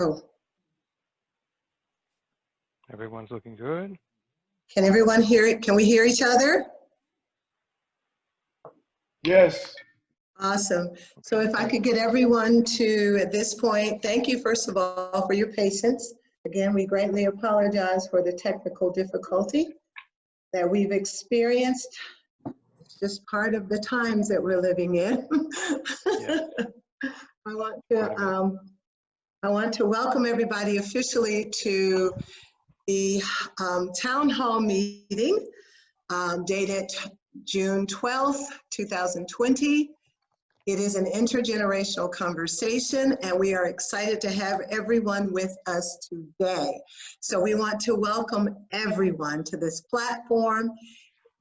Oh, Everyone's looking good. can everyone hear it? Can we hear each other? Yes. Awesome. So if I could get everyone to, at this point, thank you first of all for your patience. Again, we greatly apologize for the technical difficulty that we've experienced. It's just part of the times that we're living in. Yeah. I want to welcome everybody officially to the Town Hall meeting dated June 12th, 2020. It is an intergenerational conversation, and we are excited to have everyone with us today. So we want to welcome everyone to this platform.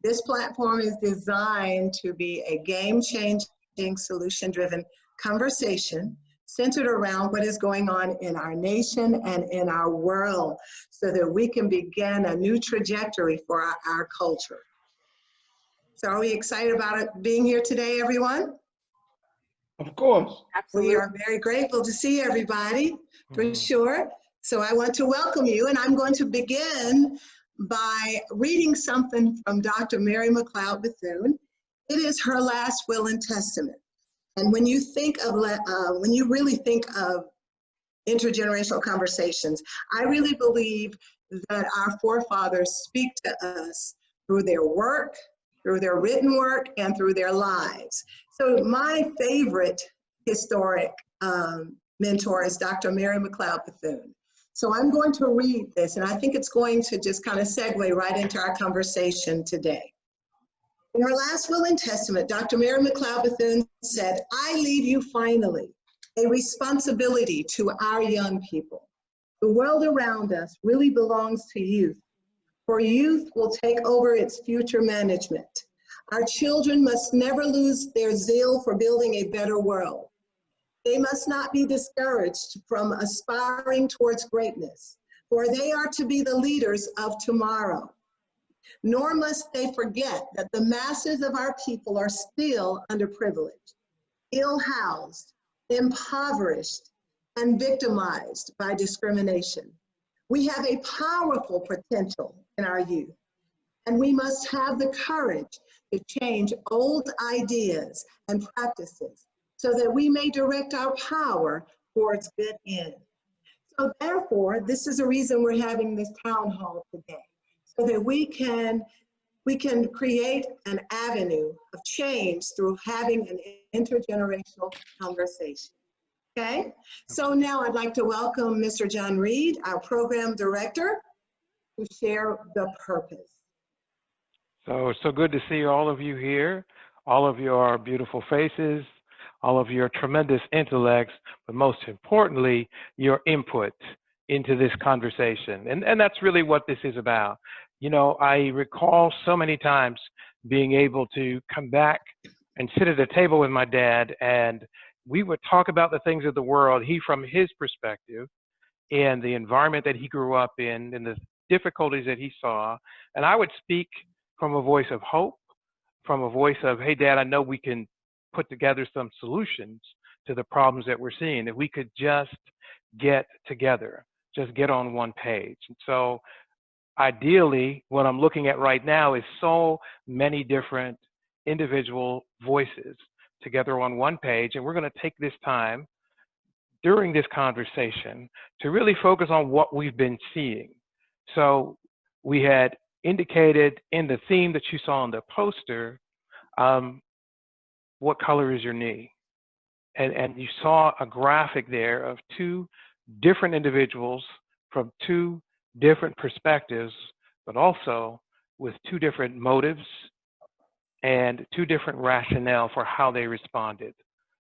This platform is designed to be a game-changing, solution-driven conversation centered around what is going on in our nation and in our world so that we can begin a new trajectory for our culture. So are we excited about it being here today, everyone? Of course. We are very grateful to see everybody, for sure. So I want to welcome you, and I'm going to begin by reading something from Dr. Mary McLeod Bethune. It is her last will and testament. And when you think of, when you really think of intergenerational conversations, I really believe that our forefathers speak to us through their work, through their written work, and through their lives. So my favorite historic mentor is Dr. Mary McLeod Bethune. So I'm going to read this, and I think it's going to just kind of segue right into our conversation today. In her last will and testament, Dr. Mary McLeod Bethune said, "I leave you finally a responsibility to our young people. The world around us really belongs to youth, for youth will take over its future management. Our children must never lose their zeal for building a better world. They must not be discouraged from aspiring towards greatness, for they are to be the leaders of tomorrow. Nor must they forget that the masses of our people are still underprivileged, ill-housed, impoverished, and victimized by discrimination. We have a powerful potential in our youth, and we must have the courage to change old ideas and practices so that we may direct our power towards good ends." So therefore, this is the reason we're having this town hall today, so that we can create an avenue of change through having an intergenerational conversation. Okay, so now I'd like to welcome Mr. John Reed, our program director, to share the purpose. So good to see all of you here, all of your beautiful faces, all of your tremendous intellects, but most importantly, your input into this conversation. And that's really what this is about. You know, I recall so many times being able to come back and sit at a table with my dad, and we would talk about the things of the world, he from his perspective, and the environment that he grew up in, and the difficulties that he saw. And I would speak from a voice of hope, from a voice of, "Hey, Dad, I know we can put together some solutions to the problems that we're seeing. If we could just get together, just get on one page." And so ideally, what I'm looking at right now is so many different individual voices together on one page. And we're going to take this time during this conversation to really focus on what we've been seeing. So we had indicated in the theme that you saw on the poster, what color is your knee? And you saw a graphic there of two different individuals from two different perspectives, but also with two different motives and two different rationale for how they responded.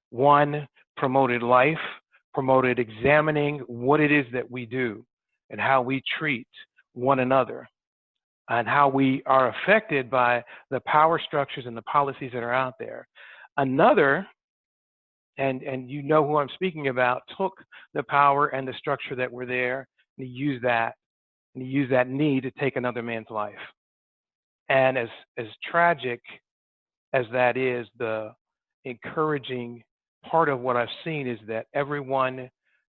One promoted life, promoted examining what it is that we do and how we treat one another and how we are affected by the power structures and the policies that are out there. Another, and you know who I'm speaking about, took the power and the structure that were there, and he used that need to take another man's life. And as tragic as that is, the encouraging part of what I've seen is that everyone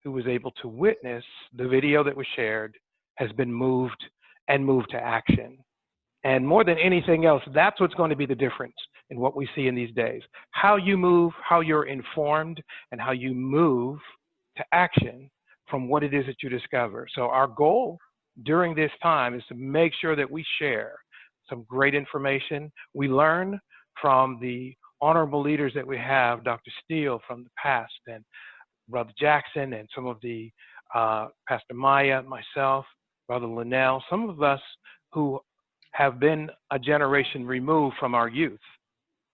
who was able to witness the video that was shared has been moved and moved to action. And more than anything else, that's what's going to be the difference in what we see in these days. How you move, how you're informed, and how you move to action from what it is that you discover. So our goal during this time is to make sure that we share some great information. We learn from the honorable leaders that we have, Dr. Steele from the past, and Brother Jackson, and some of the Pastor Maya, myself, Brother Linnell, some of us who have been a generation removed from our youth.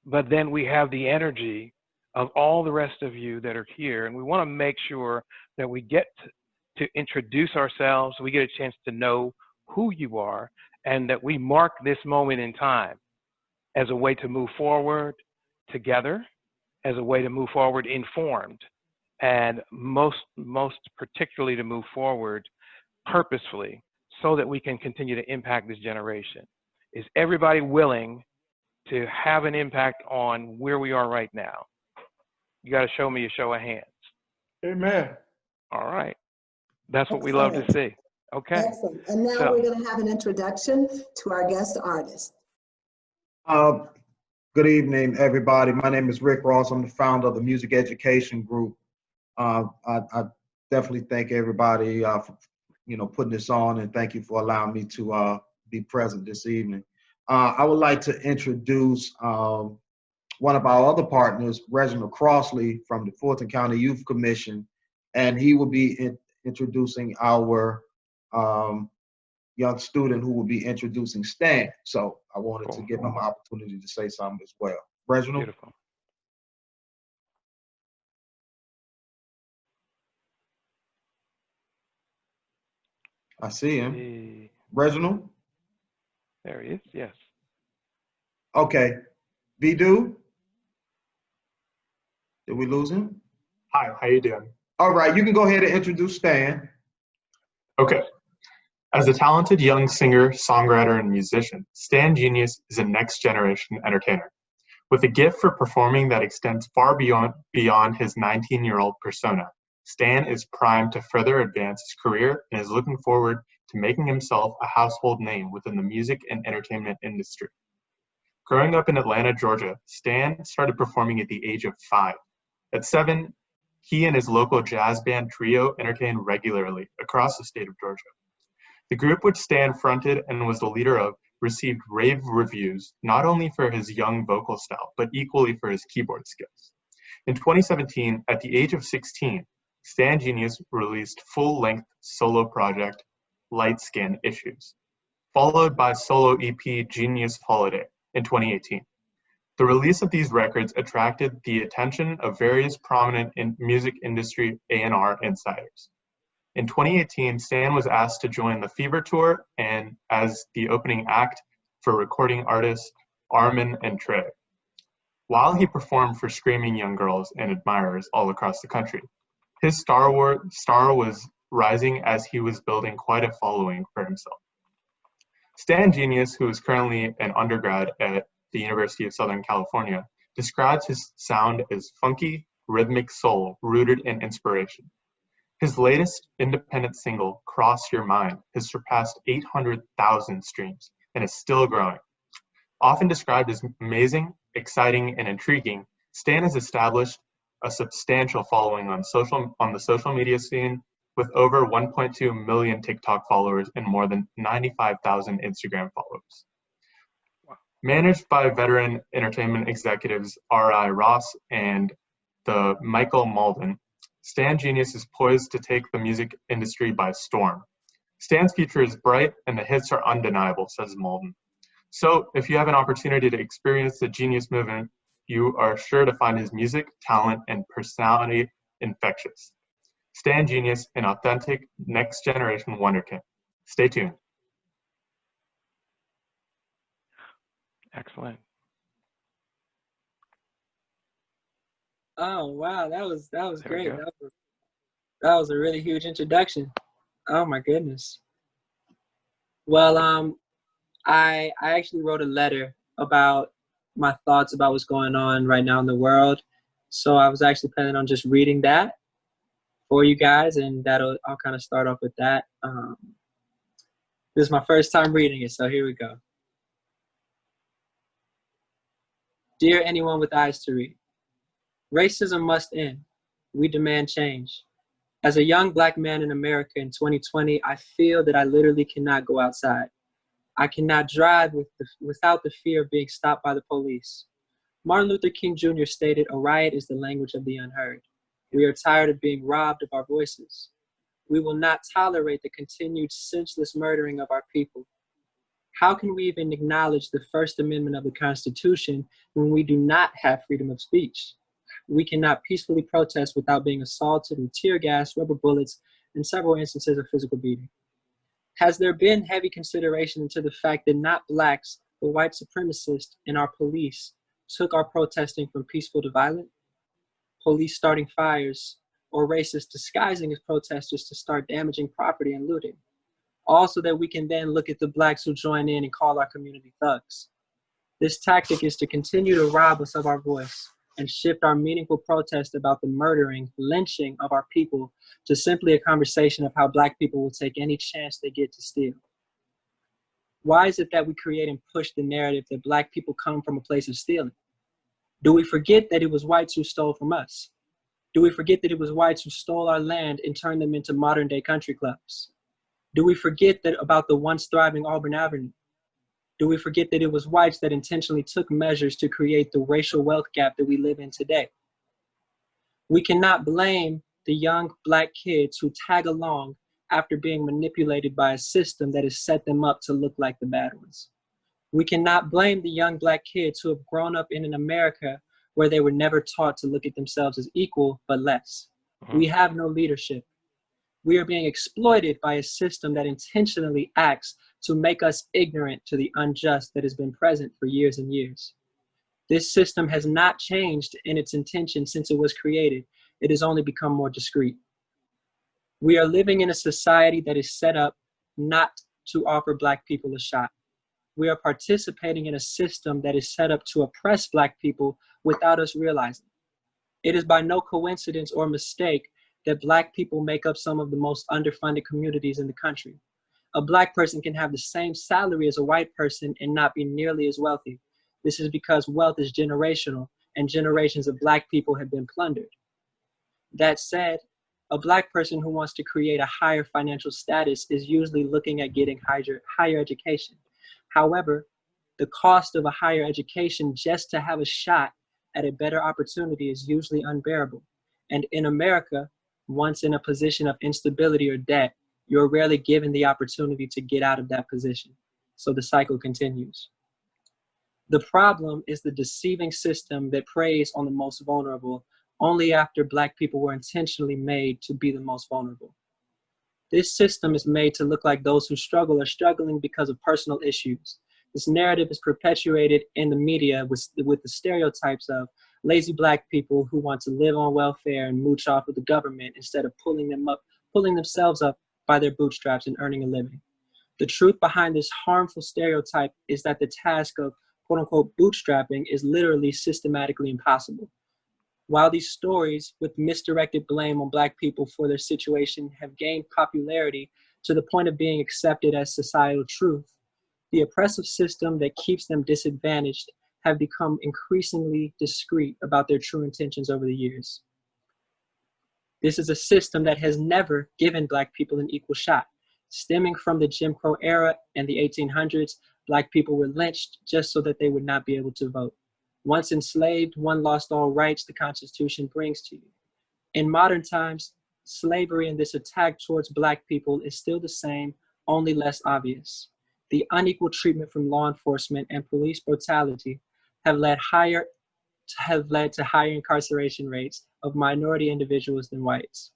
But then we have the energy of all the rest of you that are here, and we want to make sure that we get to introduce ourselves, we get a chance to know who you are, and that we mark this moment in time as a way to move forward together, as a way to move forward informed, and most particularly to move forward purposefully so that we can continue to impact this generation. Is everybody willing to have an impact on where we are right now? You got to show me a show of hands. Amen. All right. That's what we love to see. Okay. Excellent. And now we're going to have an introduction to our guest artist. Good evening, everybody. My name is Rick Ross. I'm the founder of the Music Education Group. I definitely thank everybody for putting this on, and thank you for allowing me to be present this evening. I would like to introduce one of our other partners, Reginald Crossley from the Fulton County Youth Commission, and he will be introducing our young student who will be introducing Stan. So I wanted to give him an opportunity to say something as well. Reginald? Beautiful. I see him. Reginald? There he is, yes. Okay. Vidu? Did we lose him? Hi, how you doing? All right, you can go ahead and introduce Stan. Okay. As a talented young singer, songwriter, and musician, Stan Genius is a next-generation entertainer. With a gift for performing that extends far beyond his 19-year-old persona, Stan is primed to further advance his career and is looking forward to making himself a household name within the music and entertainment industry. Growing up in Atlanta, Georgia, Stan started performing at the age of 5. At 7, he and his local jazz band trio entertained regularly across the state of Georgia. The group which Stan fronted and was the leader of received rave reviews, not only for his young vocal style, but equally for his keyboard skills. In 2017, at the age of 16, Stan Genius released full-length solo project, Light Skin Issues, followed by solo EP Genius Holiday in 2018. The release of these records attracted the attention of various prominent music industry A&R insiders. In 2018, Stan was asked to join the Fever Tour and as the opening act for recording artists Armin and Trey, while he performed for screaming young girls and admirers all across the country. His star was rising as he was building quite a following for himself. Stan Genius, who is currently an undergrad at the University of Southern California, describes his sound as funky, rhythmic soul rooted in inspiration. His latest independent single, Cross Your Mind, has surpassed 800,000 streams and is still growing. Often described as amazing, exciting, and intriguing, Stan has established a substantial following on the social media scene with over 1.2 million TikTok followers and more than 95,000 Instagram followers. Wow. Managed by veteran entertainment executives R.I. Ross and the Michael Malden, Stan Genius is poised to take the music industry by storm. Stan's future is bright and the hits are undeniable, says Malden. So if you have an opportunity to experience the Genius movement, you are sure to find his music, talent, and personality infectious. Stan Genius, an authentic next generation wonderkind. Stay tuned. Excellent. Oh wow, that was great. That was a really huge introduction. Oh my goodness. Well, I actually wrote a letter about my thoughts about what's going on right now in the world. So I was actually planning on just reading that. for you guys, and I'll kind of start off with that. This is my first time reading it, so here we go. Dear anyone with eyes to read, racism must end. We demand change. As a young Black man in America in 2020, I feel that I literally cannot go outside. I cannot drive without the fear of being stopped by the police. Martin Luther King Jr. stated, "A riot is the language of the unheard." We are tired of being robbed of our voices. We will not tolerate the continued senseless murdering of our people. How can we even acknowledge the First Amendment of the Constitution when we do not have freedom of speech? We cannot peacefully protest without being assaulted with tear gas, rubber bullets, and several instances of physical beating. Has there been heavy consideration into the fact that not Blacks, but white supremacists and our police took our protesting from peaceful to violent? Police starting fires, or racists disguising as protesters to start damaging property and looting. Also that we can then look at the Blacks who join in and call our community thugs. This tactic is to continue to rob us of our voice and shift our meaningful protest about the murdering, lynching of our people to simply a conversation of how Black people will take any chance they get to steal. Why is it that we create and push the narrative that Black people come from a place of stealing? Do we forget that it was whites who stole from us? Do we forget that it was whites who stole our land and turned them into modern-day country clubs? Do we forget that about the once thriving Auburn Avenue? Do we forget that it was whites that intentionally took measures to create the racial wealth gap that we live in today? We cannot blame the young Black kids who tag along after being manipulated by a system that has set them up to look like the bad ones. We cannot blame the young Black kids who have grown up in an America where they were never taught to look at themselves as equal, but less. We have no leadership. We are being exploited by a system that intentionally acts to make us ignorant to the unjust that has been present for years and years. This system has not changed in its intention since it was created. It has only become more discreet. We are living in a society that is set up not to offer Black people a shot. We are participating in a system that is set up to oppress Black people without us realizing. It is by no coincidence or mistake that Black people make up some of the most underfunded communities in the country. A Black person can have the same salary as a white person and not be nearly as wealthy. This is because wealth is generational and generations of Black people have been plundered. That said, a Black person who wants to create a higher financial status is usually looking at getting higher education. However, the cost of a higher education just to have a shot at a better opportunity is usually unbearable. And in America, once in a position of instability or debt, you're rarely given the opportunity to get out of that position. So the cycle continues. The problem is the deceiving system that preys on the most vulnerable only after Black people were intentionally made to be the most vulnerable. This system is made to look like those who struggle are struggling because of personal issues. This narrative is perpetuated in the media with the stereotypes of lazy Black people who want to live on welfare and mooch off of the government instead of pulling themselves up by their bootstraps and earning a living. The truth behind this harmful stereotype is that the task of quote unquote bootstrapping is literally systematically impossible. While these stories with misdirected blame on Black people for their situation have gained popularity to the point of being accepted as societal truth, the oppressive system that keeps them disadvantaged have become increasingly discreet about their true intentions over the years. This is a system that has never given Black people an equal shot. Stemming from the Jim Crow era and the 1800s, Black people were lynched just so that they would not be able to vote. Once enslaved, one lost all rights the Constitution brings to you. In modern times, slavery and this attack towards Black people is still the same, only less obvious. The unequal treatment from law enforcement and police brutality have led to higher incarceration rates of minority individuals than whites.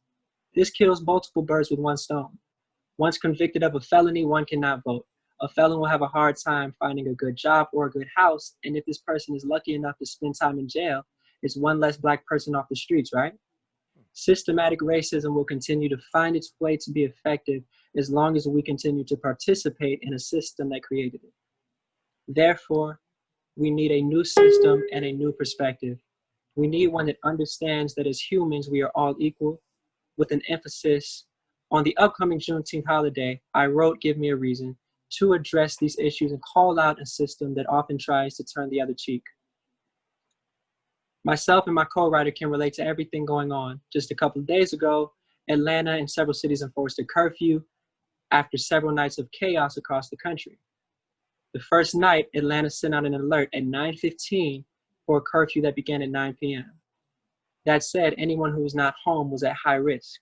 This kills multiple birds with one stone. Once convicted of a felony, one cannot vote. A felon will have a hard time finding a good job or a good house, and if this person is lucky enough to spend time in jail, it's one less Black person off the streets, right? Systematic racism will continue to find its way to be effective as long as we continue to participate in a system that created it. Therefore, we need a new system and a new perspective. We need one that understands that as humans, we are all equal. with an emphasis on the upcoming Juneteenth holiday, I wrote Give Me a Reason to address these issues and call out a system that often tries to turn the other cheek. Myself and my co-writer can relate to everything going on. Just a couple of days ago, Atlanta and several cities enforced a curfew after several nights of chaos across the country. The first night, Atlanta sent out an alert at 9:15 for a curfew that began at 9 p.m. That said, anyone who was not home was at high risk.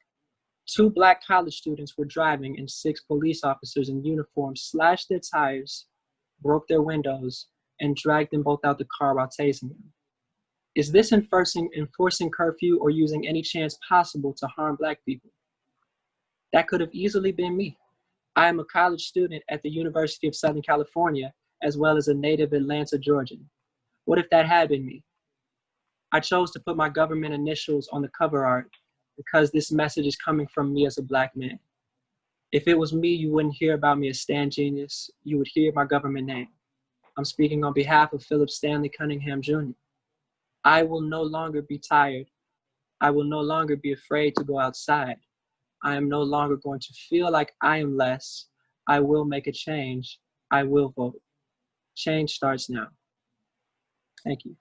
2 Black college students were driving and 6 police officers in uniform slashed their tires, broke their windows, and dragged them both out the car while tasing them. Is this enforcing curfew or using any chance possible to harm Black people? That could have easily been me. I am a college student at the University of Southern California, as well as a native Atlanta Georgian. What if that had been me? I chose to put my government initials on the cover art because this message is coming from me as a Black man. If it was me, you wouldn't hear about me as Stan Genius. You would hear my government name. I'm speaking on behalf of Philip Stanley Cunningham Jr. I will no longer be tired. I will no longer be afraid to go outside. I am no longer going to feel like I am less. I will make a change. I will vote. Change starts now. Thank you.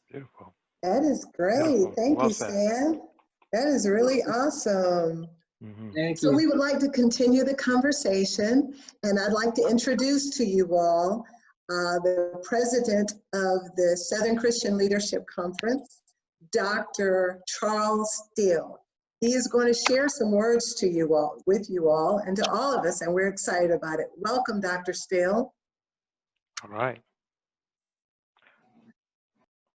Beautiful. That is great. Beautiful. Thank Well you, said. Stan. That is really awesome. Thank So you. we would like to continue the conversation, and I'd like to introduce to you all the president of the Southern Christian Leadership Conference, Dr. Charles Steele. He is going to share some words to you all, with you all, and to all of us, and we're excited about it. Welcome, Dr. Steele. All right.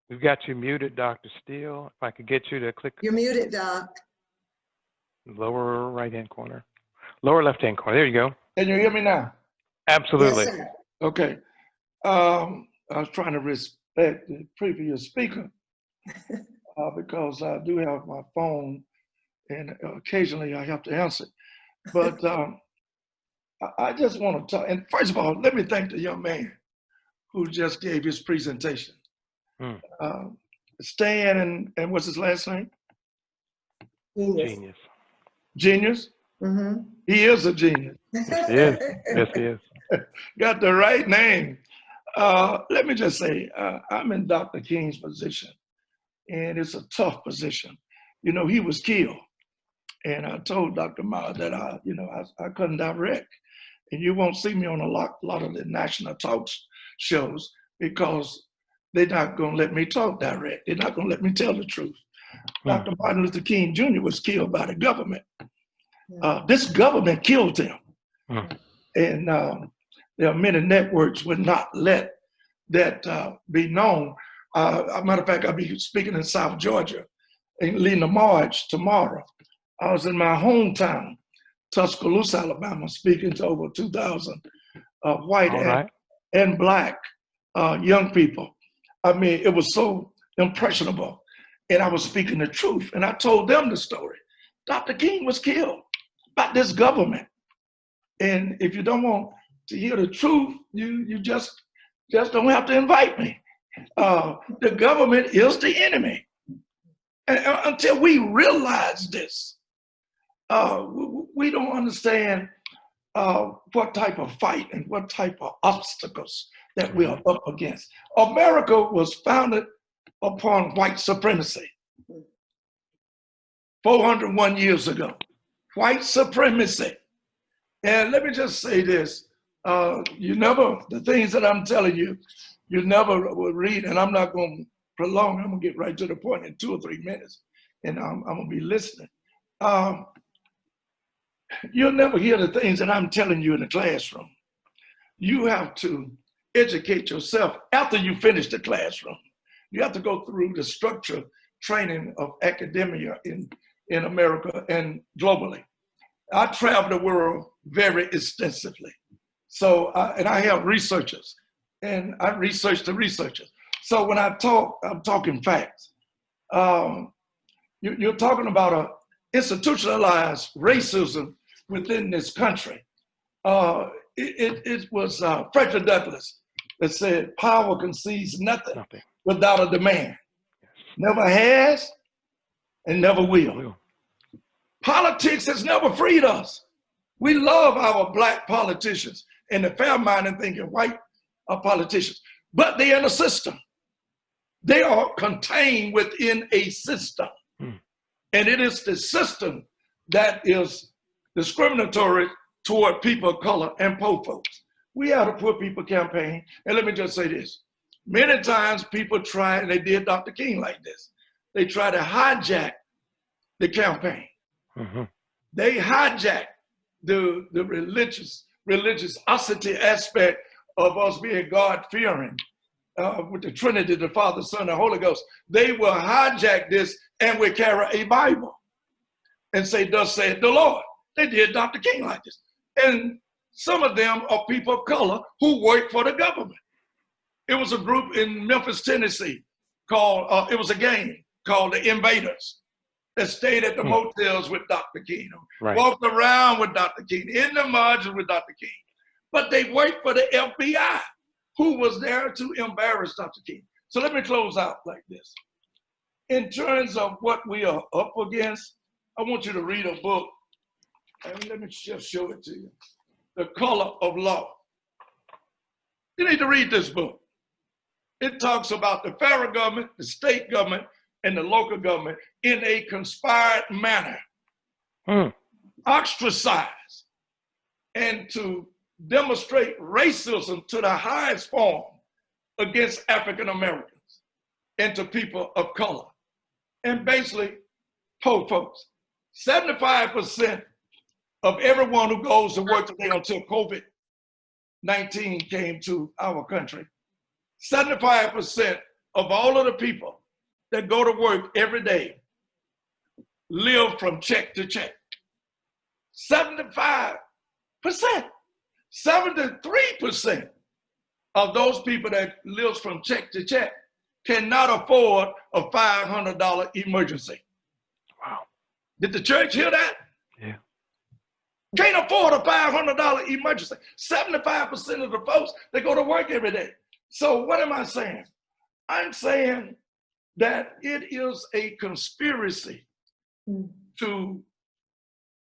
We've got you muted, Dr. Steele. If I could get you to click You're muted, Doc. lower right-hand corner, lower left-hand corner. There you go. Can you hear me now? Absolutely. Yes, sir. Okay. I was trying to respect the previous speaker because I do have my phone and occasionally I have to answer. But I just want to talk. And first of all, let me thank the young man who just gave his presentation. Stan and what's his last name? Genius. Genius. Genius. Mm-hmm. He is a genius. Yes, he is. Yes, he is. Got the right name. Let me just say, I'm in Dr. King's position, and it's a tough position. You know, he was killed, and I told Dr. Ma that I couldn't direct, and you won't see me on a lot of the national talk shows because they're not going to let me talk direct. They're not going to let me tell the truth. Dr. Martin Luther King Jr. was killed by the government. This government killed him. And there are many networks would not let that be known. As a matter of fact, I'll be speaking in South Georgia and leading a march tomorrow. I was in my hometown, Tuscaloosa, Alabama, speaking to over 2,000 white and Black young people. I mean, it was so impressionable. And I was speaking the truth. And I told them the story. Dr. King was killed by this government. And if you don't want to hear the truth, you just don't have to invite me. The government is the enemy. And until we realize this, we don't understand what type of fight and what type of obstacles that we are up against. America was founded upon white supremacy 401 years ago. White supremacy. And let me just say this, the things that I'm telling you, you never will read, and I'm not going to prolong, I'm going to get right to the point in 2 or 3 minutes, and I'm going to be listening. You'll never hear the things that I'm telling you in the classroom. You have to educate yourself after you finish the classroom. You have to go through the structured training of academia in America and globally. I travel the world very extensively. So, and I have researchers, and I research the researchers. So when I talk, I'm talking facts. You're talking about a institutionalized racism within this country. It was Frederick Douglass that said, power concedes nothing without a demand. Never has and never will. Politics has never freed us. We love our black politicians and the fair-minded thinking white politicians, but they're in a system. They are contained within a system. And it is the system that is discriminatory toward people of color and poor folks. We have a poor people campaign. And let me just say this. Many times people try, and they did Dr. King like this, they try to hijack the campaign. They hijack the religiosity aspect of us being God-fearing with the Trinity, the Father, Son, and Holy Ghost. They will hijack this and will carry a Bible and say, thus saith the Lord. They did Dr. King like this. And some of them are people of color who work for the government. It was a group in Memphis, Tennessee called, it was a gang called the Invaders that stayed at the motels with Dr. King, walked around with Dr. King, in the margins with Dr. King. But they worked for the FBI, who was there to embarrass Dr. King. So let me close out like this. In terms of what we are up against, I want you to read a book, and let me just show it to you. The Color of Law. You need to read this book. It talks about the federal government, the state government, and the local government in a conspired manner, ostracized, and to demonstrate racism to the highest form against African Americans and to people of color, and basically poor folks. 75% of everyone who goes to work today until COVID-19 came to our country, 75% of all of the people that go to work every day live from check to check. 75%. 73% of those people that live from check to check cannot afford a $500 emergency. Wow. Did the church hear that? Yeah. Can't afford a $500 emergency. 75% of the folks that go to work every day. So what am I saying? I'm saying that it is a conspiracy to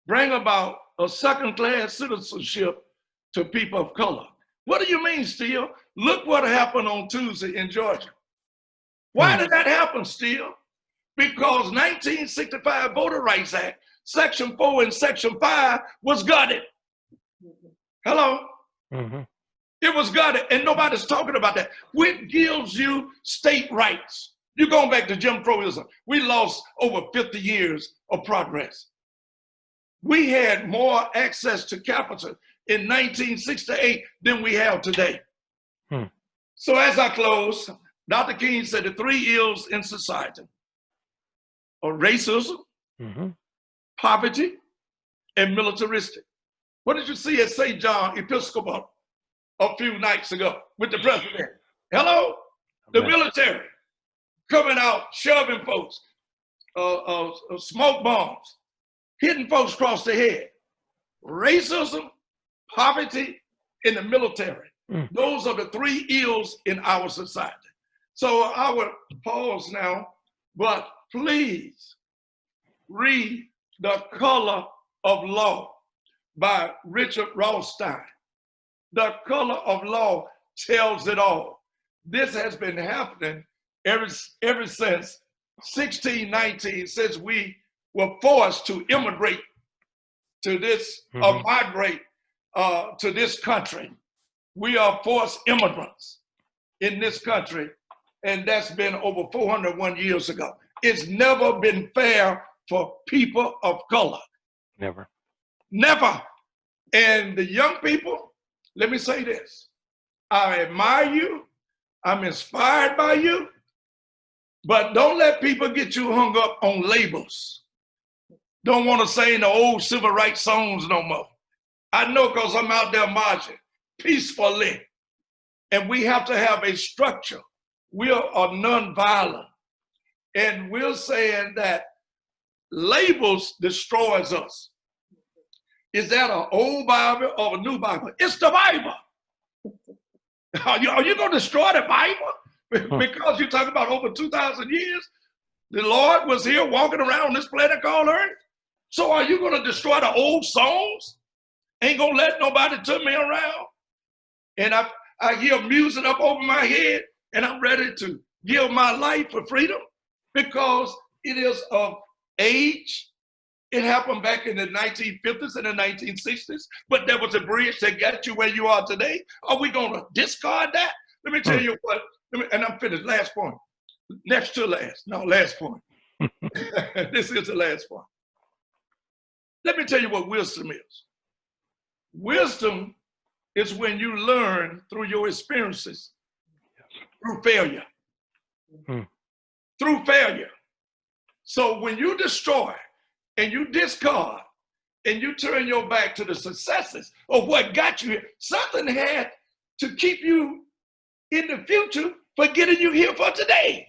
bring about a second-class citizenship to people of color. What do you mean, Steele? Look what happened on Tuesday in Georgia. Why did that happen, Steele? Because 1965 Voter Rights Act, Section 4 and Section 5 was gutted. Hello? It was gutted, and nobody's talking about that. Which gives you state rights. You're going back to Jim Crowism. We lost over 50 years of progress. We had more access to capital in 1968 than we have today. So as I close, Dr. King said the three ills in society are racism, poverty, and militaristic. What did you see at St. John Episcopal a few nights ago with the president? Hello? The military coming out, shoving folks, smoke bombs, hitting folks across the head. Racism, poverty, and the military. Those are the three ills in our society. So I will pause now, but please read The Color of Law by Richard Rothstein. The Color of Law tells it all. This has been happening ever since 1619, since we were forced to immigrate to this, or migrate to this country. We are forced immigrants in this country, and that's been over 401 years ago. It's never been fair for people of color. Never. Never. And the young people, let me say this. I admire you. I'm inspired by you. But don't let people get you hung up on labels. Don't want to sing the old civil rights songs no more. I know because I'm out there marching peacefully. And we have to have a structure. We are nonviolent. And we're saying that labels destroys us. Is that an old Bible or a new Bible? It's the Bible. Are you going to destroy the Bible? Because you talk about over 2,000 years, the Lord was here walking around this planet called Earth. So are you going to destroy the old songs? Ain't going to let nobody turn me around? And I hear music up over my head, and I'm ready to give my life for freedom because it is of age. It happened back in the 1950s and the 1960s, but there was a bridge that got you where you are today. Are we going to discard that? Let me tell you what, and I'm finished. Last point. Next to last. No, last point. This is the last point. Let me tell you what wisdom is. Wisdom is when you learn through your experiences, through failure. Through failure. So when you destroy and you discard and you turn your back to the successes of what got you here, something had to keep you in the future for getting you here for today.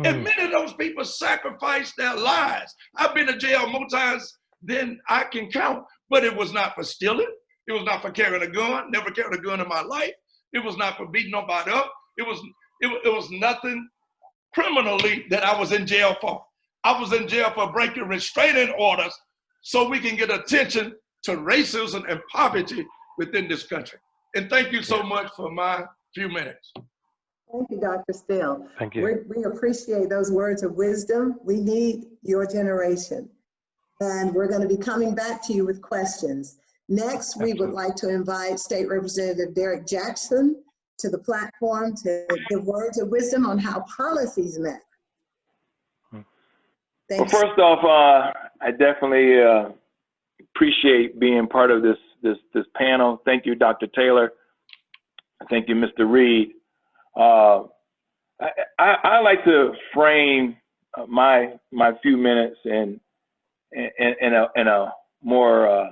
And many of those people sacrificed their lives. I've been to jail more times than I can count, but it was not for stealing. It was not for carrying a gun. Never carried a gun in my life. It was not for beating nobody up. It was nothing criminally that I was in jail for. I was in jail for breaking restraining orders so we can get attention to racism and poverty within this country. And thank you so much for my few minutes. Thank you, Dr. Steele. Thank you. We appreciate those words of wisdom. We need your generation. And we're going to be coming back to you with questions. Next, we would like to invite State Representative Derrick Jackson to the platform to give words of wisdom on how policies matter. Well, first off, I definitely appreciate being part of this panel. Thank you, Dr. Taylor. Thank you, Mr. Reed. I like to frame my few minutes in a more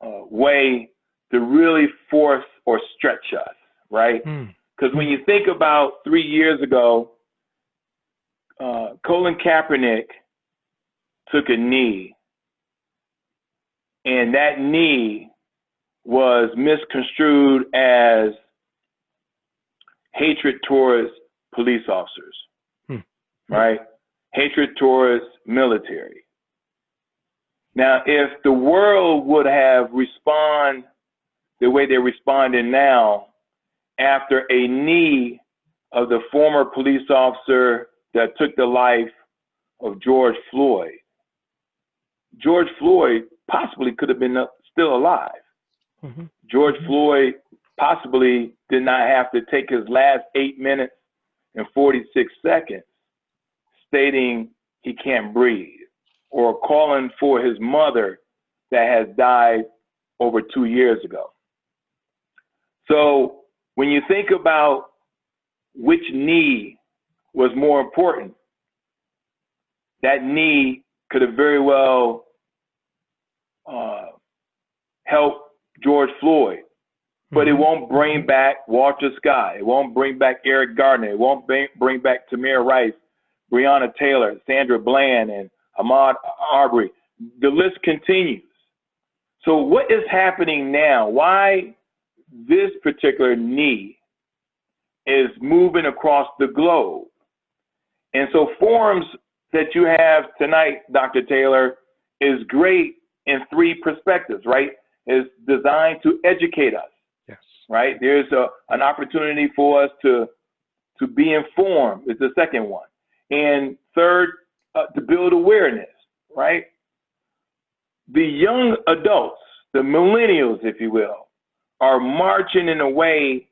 way to really force or stretch us, right? Because when you think about 3 years ago, Colin Kaepernick took a knee, and that knee was misconstrued as hatred towards police officers, right? Hatred towards military. Now, if the world would have responded the way they're responding now after a knee of the former police officer that took the life of George Floyd possibly could have been still alive. George Floyd possibly did not have to take his last 8 minutes and 46 seconds stating he can't breathe or calling for his mother that has died over 2 years ago. So when you think about which knee was more important, that knee could have very well helped George Floyd, but it won't bring back Walter Scott. It won't bring back Eric Gardner. It won't bring back Tamir Rice, Breonna Taylor, Sandra Bland, and Ahmaud Arbery. The list continues. So what is happening now? Why this particular knee is moving across the globe? And so forums that you have tonight, Dr. Taylor, is great in 3 perspectives, right? It's designed to educate us. Yes. Right? There's an opportunity for us to be informed is the second one. And third, to build awareness, right? The young adults, the millennials, if you will, are marching in a way,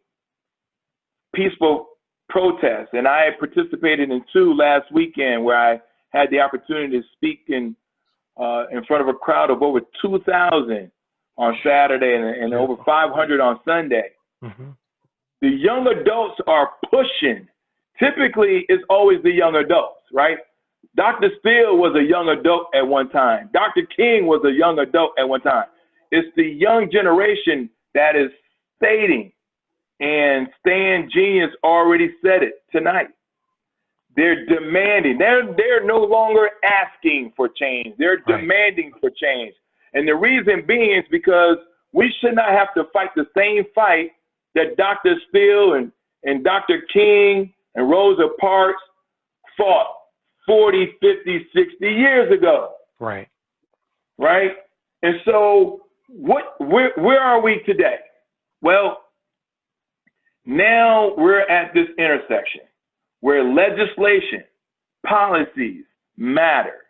peaceful protests. And I participated in 2 last weekend where I had the opportunity to speak in front of a crowd of over 2,000 on Saturday and over 500 on Sunday. The young adults are pushing. Typically, it's always the young adults, right? Dr. Steele was a young adult at one time. Dr. King was a young adult at one time. It's the young generation that is stating, and Stan Genius already said it tonight. They're demanding. They're no longer asking for change. They're demanding for change. And the reason being is because we should not have to fight the same fight that Dr. Steele and Dr. King and Rosa Parks fought 40, 50, 60 years ago. Right. Right? And so where are we today? Well, now we're at this intersection where legislation, policies matter.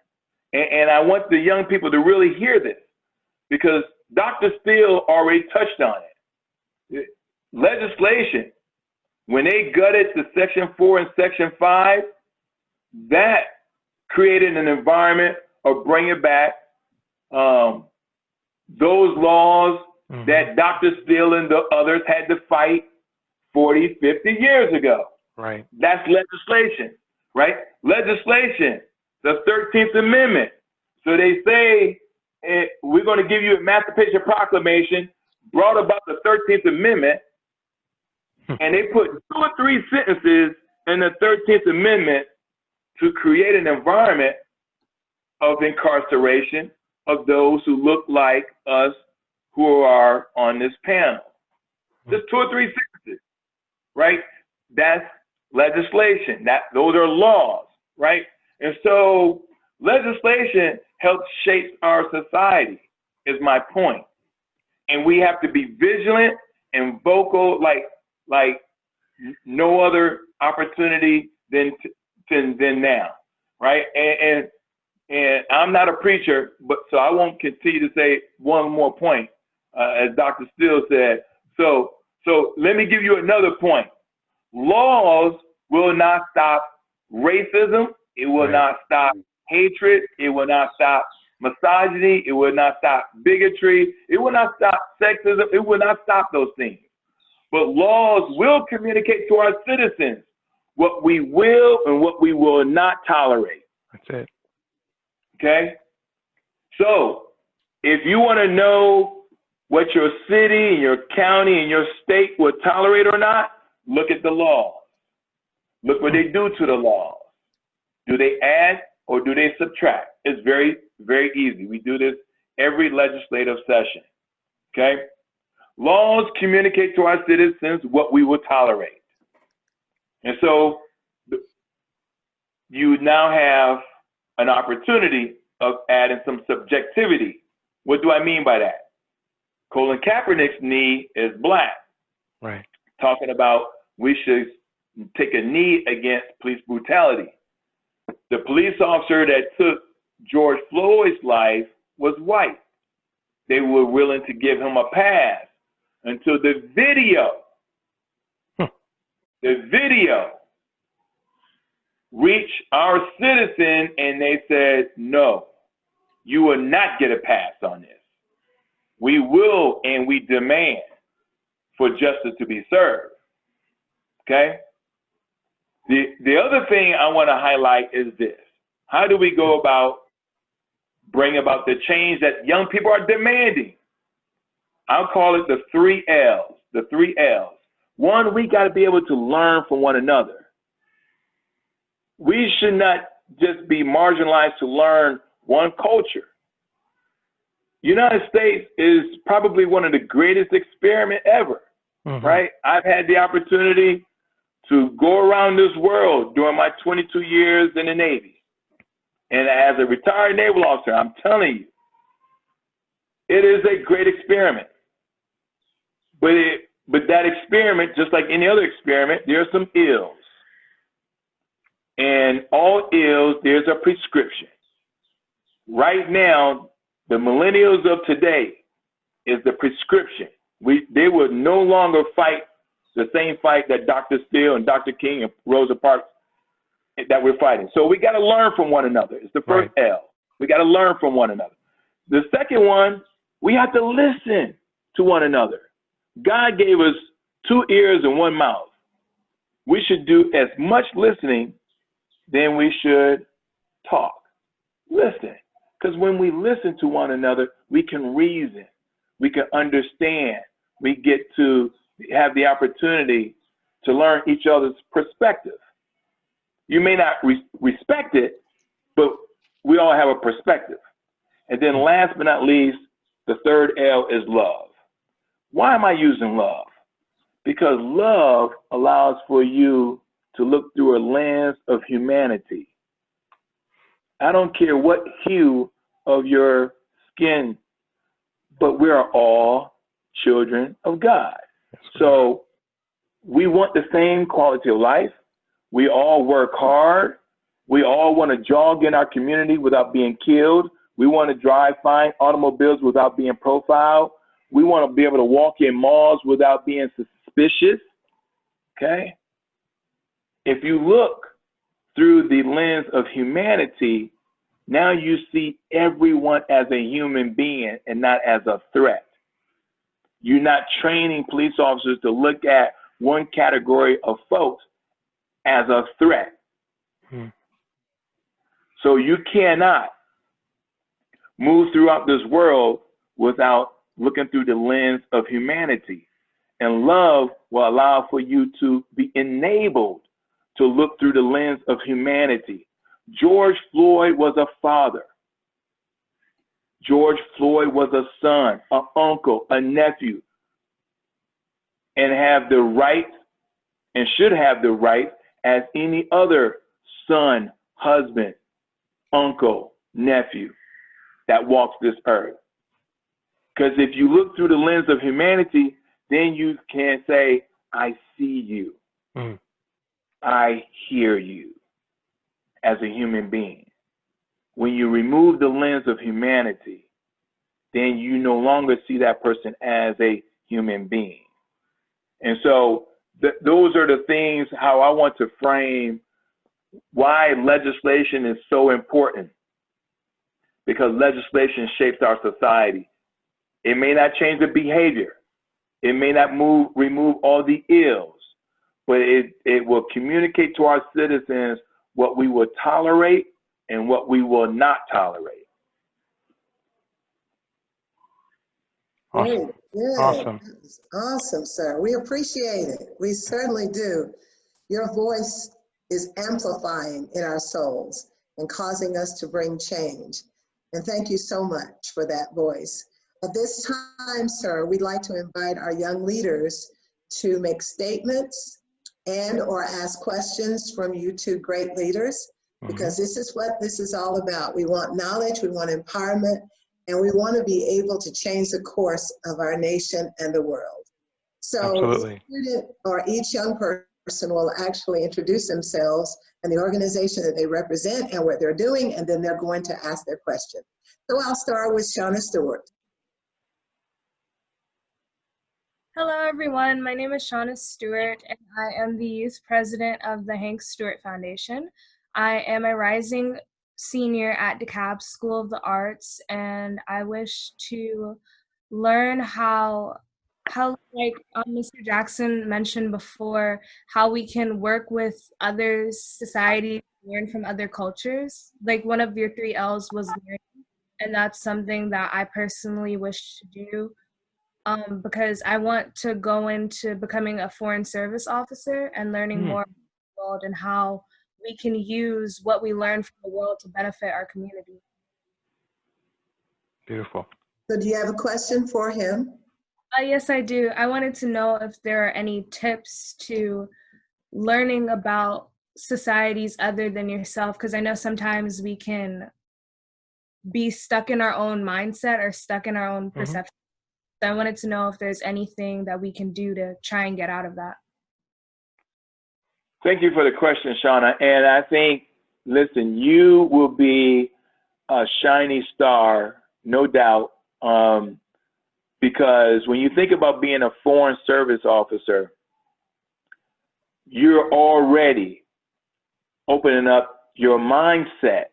And I want the young people to really hear this, because Dr. Steele already touched on it. Legislation, when they gutted the Section 4 and Section 5, that created an environment of bringing back those laws that Dr. Steele and the others had to fight 40, 50 years ago. Right. That's legislation, right? Legislation, the 13th Amendment. So they say, we're going to give you Emancipation Proclamation, brought about the 13th Amendment, and they put 2 or 3 sentences in the 13th Amendment to create an environment of incarceration of those who look like us who are on this panel. Just 2 or 3 sentences, right? That's legislation. Those are laws, right? And so legislation helps shape our society, is my point. And we have to be vigilant and vocal like no other opportunity than now, right? And I'm not a preacher, but so I won't continue to say one more point, as Dr. Steele said. So let me give you another point. Laws will not stop racism. It will not stop hatred. It will not stop misogyny. It will not stop bigotry. It will not stop sexism. It will not stop those things. But laws will communicate to our citizens what we will and what we will not tolerate. That's it. Okay? So if you want to know what your city and your county and your state will tolerate or not, look at the laws. Look what they do to the laws. Do they add or do they subtract? It's very, very easy. We do this every legislative session. Okay? Laws communicate to our citizens what we will tolerate. And so you now have an opportunity of adding some subjectivity. What do I mean by that? Colin Kaepernick's knee is black. Right. Talking about we should take a knee against police brutality. The police officer that took George Floyd's life was white. They were willing to give him a pass until the video reached our citizen, and they said, no, you will not get a pass on this. We will and we demand for justice to be served. Okay? The other thing I want to highlight is this. How do we go about bringing about the change that young people are demanding? I'll call it the 3 L's. The 3 L's. One, we got to be able to learn from one another. We should not just be marginalized to learn one culture. United States is probably one of the greatest experiments ever, right? I've had the opportunity to go around this world during my 22 years in the Navy. And as a retired naval officer, I'm telling you, it is a great experiment. But that experiment, just like any other experiment, there are some ills. And all ills, there's a prescription. Right now, the millennials of today is the prescription. They will no longer fight the same fight that Dr. Steele and Dr. King and Rosa Parks that we're fighting. So we got to learn from one another. It's the first L. We got to learn from one another. The second one, we have to listen to one another. God gave us 2 ears and 1 mouth. We should do as much listening than we should talk. Listen. Because when we listen to one another, we can reason. We can understand. We get to have the opportunity to learn each other's perspective. You may not respect it, but we all have a perspective. And then last but not least, the 3rd L is love. Why am I using love? Because love allows for you to look through a lens of humanity. I don't care what hue of your skin, but we are all children of God. So we want the same quality of life. We all work hard. We all want to jog in our community without being killed. We want to drive fine automobiles without being profiled. We want to be able to walk in malls without being suspicious. Okay? If you look through the lens of humanity, now you see everyone as a human being and not as a threat. You're not training police officers to look at one category of folks as a threat. So you cannot move throughout this world without looking through the lens of humanity. And love will allow for you to be enabled to look through the lens of humanity. George Floyd was a father. George Floyd was a son, an uncle, a nephew, and have the right and should have the right as any other son, husband, uncle, nephew that walks this earth. Because if you look through the lens of humanity, then you can say, I see you. I hear you as a human being. When you remove the lens of humanity, then you no longer see that person as a human being. And so those are the things how I want to frame why legislation is so important. Because legislation shapes our society. It may not change the behavior. It may not remove all the ills, but it will communicate to our citizens what we will tolerate and what we will not tolerate. Very good. Awesome. Awesome, sir. We appreciate it. We certainly do. Your voice is amplifying in our souls and causing us to bring change. And thank you so much for that voice. At this time, sir, we'd like to invite our young leaders to make statements and or ask questions from you two great leaders, because this is what this is all about. We want knowledge, we want empowerment, and we want to be able to change the course of our nation and the world. So each student or each young person will actually introduce themselves and the organization that they represent and what they're doing, and then they're going to ask their question. So I'll start with Shauna Stewart. Hello, everyone. My name is Shauna Stewart, and I am the youth president of the Hank Stewart Foundation. I am a rising senior at DeKalb School of the Arts, and I wish to learn how like Mr. Jackson mentioned before, how we can work with other societies, learn from other cultures. Like one of your 3 L's was learning, and that's something that I personally wish to do. Because I want to go into becoming a foreign service officer and learning more about the world and how we can use what we learn from the world to benefit our community. Beautiful. So do you have a question for him? Yes, I do. I wanted to know if there are any tips to learning about societies other than yourself, because I know sometimes we can be stuck in our own mindset or stuck in our own perception. So I wanted to know if there's anything that we can do to try and get out of that. Thank you for the question, Shauna. And I think, listen, you will be a shiny star, no doubt, because when you think about being a foreign service officer, you're already opening up your mindset.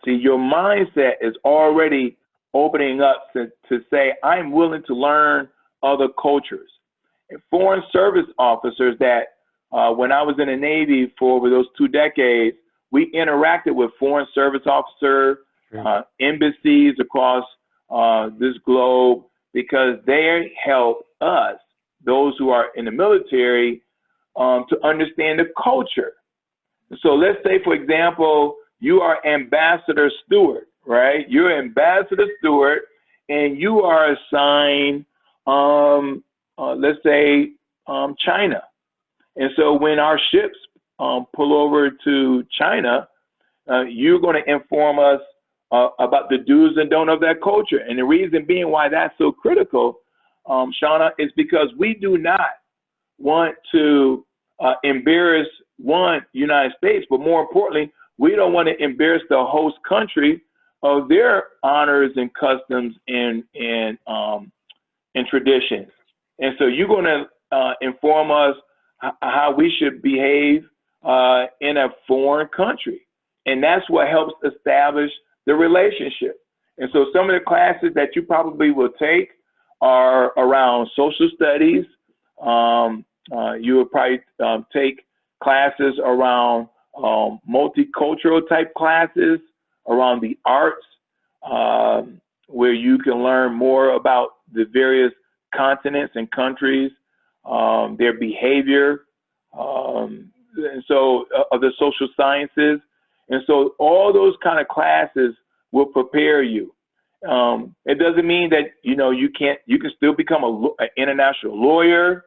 See, your mindset is already opening up to say, I'm willing to learn other cultures. And foreign service officers that, when I was in the Navy for over those 2 decades, we interacted with foreign service officers, embassies across this globe, because they help us, those who are in the military, to understand the culture. So let's say, for example, you are Ambassador Stewart, right? You're Ambassador Stewart, and you are assigned, let's say, China. And so when our ships pull over to China, you're going to inform us about the do's and don'ts of that culture. And the reason being why that's so critical, Shauna, is because we do not want to embarrass United States, but more importantly, we don't want to embarrass the host country of their honors and customs and traditions. And so you're going to inform us how we should behave in a foreign country. And that's what helps establish the relationship. And so some of the classes that you probably will take are around social studies. You will probably take classes around multicultural type classes, around the arts, where you can learn more about the various continents and countries, their behavior, and so of the social sciences. And so all those kind of classes will prepare you. It doesn't mean that, you know, you can still become an international lawyer.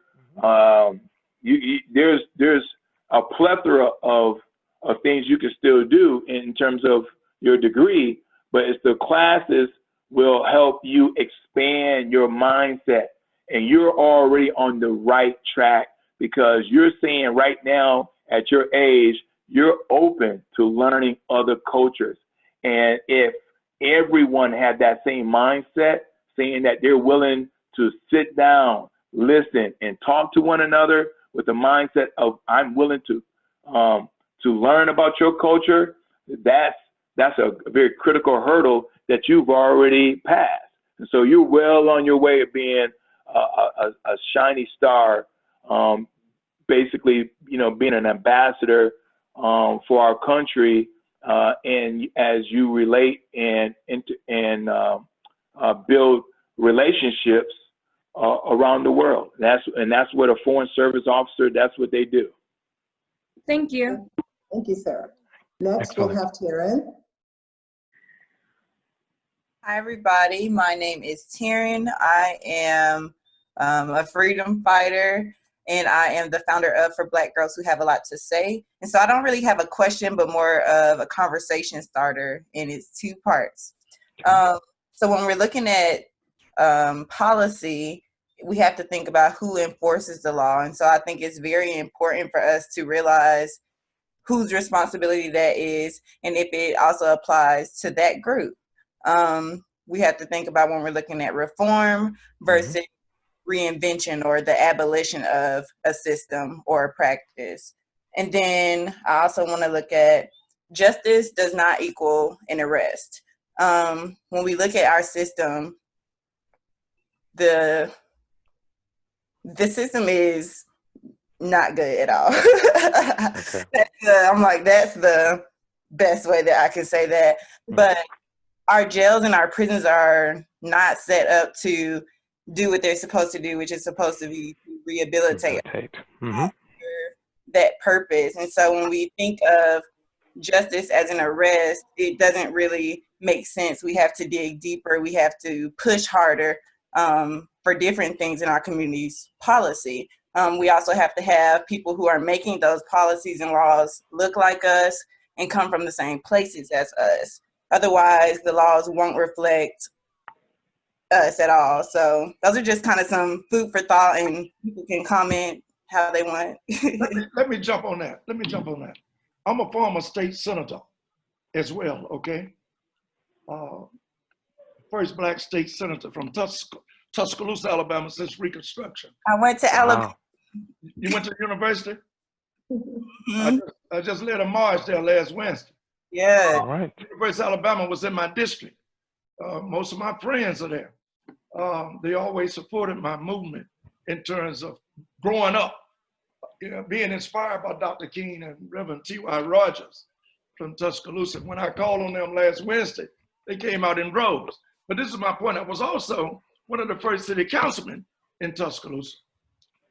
There's a plethora of things you can still do in terms of your degree, but it's the classes will help you expand your mindset, and you're already on the right track because you're saying right now at your age, you're open to learning other cultures. And if everyone had that same mindset, saying that they're willing to sit down, listen, and talk to one another with the mindset of I'm willing to learn about your culture, that's a very critical hurdle that you've already passed. And so you're well on your way of being a shiny star, basically, you know, being an ambassador for our country, and as you relate and build relationships around the world. That's what a foreign service officer, that's what they do. Thank you. Thank you, sir. Next, Excellent. we'll have Taryn. Hi, everybody. My name is Taryn. I am a freedom fighter, and I am the founder of For Black Girls Who Have a Lot to Say. And so I don't really have a question, but more of a conversation starter, and it's two parts. So when we're looking at policy, we have to think about who enforces the law. And so I think it's very important for us to realize whose responsibility that is, and if it also applies to that group. We have to think about when we're looking at reform versus reinvention or the abolition of a system or a practice. And then I also want to look at justice does not equal an arrest. When we look at our system, the system is not good at all. Okay. I'm like, that's the best way that I can say that. But our jails and our prisons are not set up to do what they're supposed to do, which is supposed to be rehabilitate. That purpose. And so when we think of justice as an arrest, it doesn't really make sense. We have to dig deeper. We have to push harder for different things in our community's policy. We also have to have people who are making those policies and laws look like us and come from the same places as us. Otherwise, the laws won't reflect us at all. So those are just kind of some food for thought, and people can comment how they want. Let me jump on that. I'm a former state senator as well, okay? First Black state senator from Tuscaloosa, Alabama since Reconstruction. I went to Alabama. You went to the university? I just led a march there last Wednesday. Yeah. All right. University of Alabama was in my district. Most of my friends are there. They always supported my movement in terms of growing up, you know, being inspired by Dr. King and Reverend T.Y. Rogers from Tuscaloosa. When I called on them last Wednesday, they came out in droves. But this is my point. I was also one of the first city councilmen in Tuscaloosa.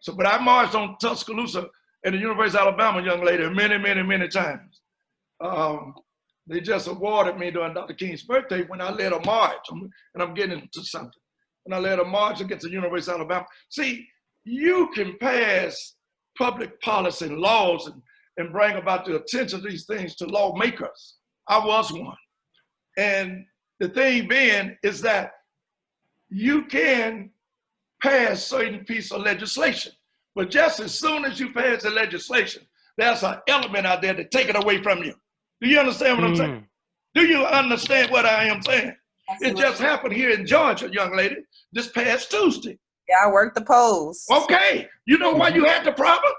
So, but I marched on Tuscaloosa at the University of Alabama, young lady, many times. They just awarded me during Dr. King's birthday when I led a march, and I'm getting into something. When I led a march against the University of Alabama. See, you can pass public policy and laws and bring about the attention of these things to lawmakers, I was one. And the thing being is that you can pass certain piece of legislation, but just as soon as you pass the legislation, there's an element out there to take it away from you. Do you understand what I'm saying? Do you understand what I am saying? It just happened here in Georgia, young lady, this past Tuesday. Yeah, I worked the polls. Okay, you know why you had the problem?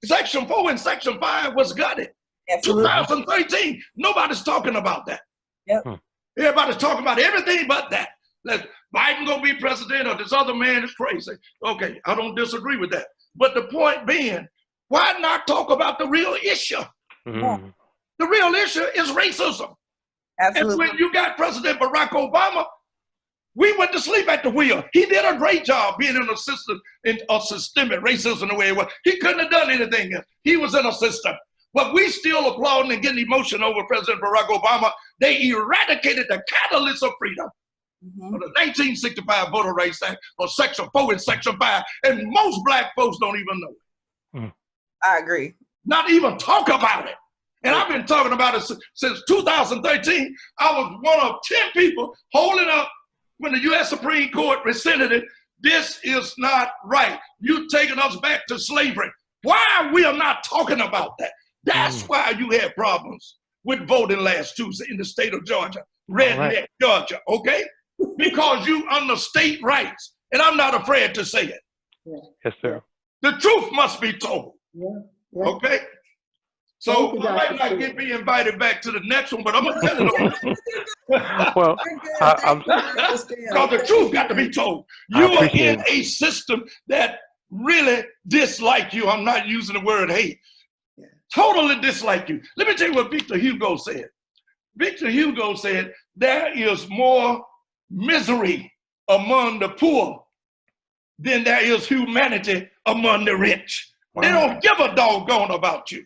Section 4 and Section 5 was gutted. Absolutely. 2013, nobody's talking about that. Yep. Everybody's talking about everything but that. Like Biden gonna be president or this other man is crazy. Okay, I don't disagree with that. But the point being, why not talk about the real issue? Mm-hmm. The real issue is racism. Absolutely. And when you got President Barack Obama, we went to sleep at the wheel. He did a great job being in a system, in a systemic racism the way it was. He couldn't have done anything else. He was in a system. But we still applauding and getting emotion over President Barack Obama. They eradicated the catalyst of freedom. Of the 1965 Voter Rights Act, or Section 4 and Section 5, and most black folks don't even know it. I agree. Not even talk about it. And I've been talking about it since 2013. I was one of 10 people holding up when the U.S. Supreme Court rescinded it. This is not right. You're taking us back to slavery. Why we are not talking about that? That's why you had problems with voting last Tuesday in the state of Georgia, redneck Georgia, okay? Because you under state rights, and I'm not afraid to say it. Yes, sir. The truth must be told, okay? So I might not get me invited back to the next one, but I'm gonna tell it. Well, because the truth got to be told. You are in a system that really dislike you. I'm not using the word hate. Totally dislike you. Let me tell you what Victor Hugo said. Victor Hugo said, there is more misery among the poor than there is humanity among the rich. Wow. They don't give a doggone about you.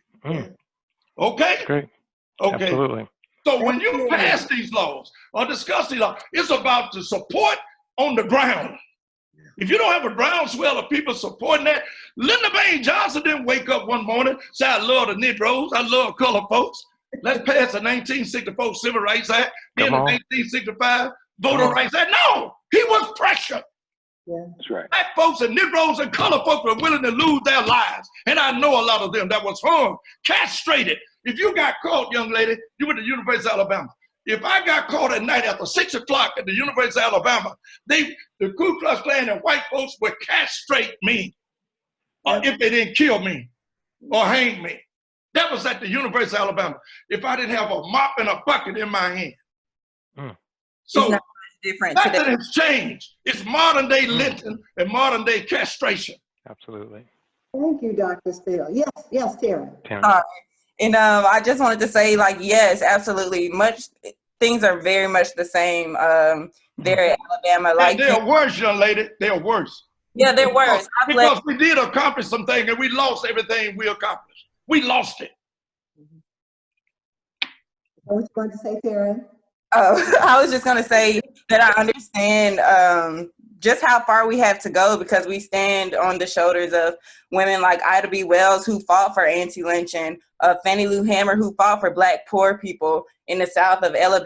Okay? Great. Okay. Absolutely. So when you pass these laws or discuss these laws, it's about the support on the ground. If you don't have a groundswell of people supporting that, Lyndon Baines Johnson didn't wake up one morning, say, I love the Negroes, I love colored folks. Let's pass the 1964 Civil Rights Act, then the 1965 Voter Rights Act. No, he was pressured. That's right. Black folks and Negroes and colored folks were willing to lose their lives. And I know a lot of them that was harmed, castrated. If you got caught, young lady, you went to University of Alabama. If I got caught at night after 6 o'clock at the University of Alabama, the Ku Klux Klan and white folks would castrate me if they didn't kill me or hang me. That was at the University of Alabama. If I didn't have a mop and a bucket in my hand. So nothing has changed. It's modern day lynching and modern day castration. Absolutely. Thank you, Dr. Steele. Yes, Tara. And I just wanted to say, like, yes, absolutely. Things are very much the same there in Alabama. Like they're worse, young lady. They're worse. Yeah, they're worse. Because we did accomplish something and we lost everything we accomplished. We lost it. What you going to say, Tara? I was just going to say that I understand just how far we have to go, because we stand on the shoulders of women like Ida B. Wells, who fought for anti-lynching, Fannie Lou Hamer, who fought for Black poor people in the South, of Ella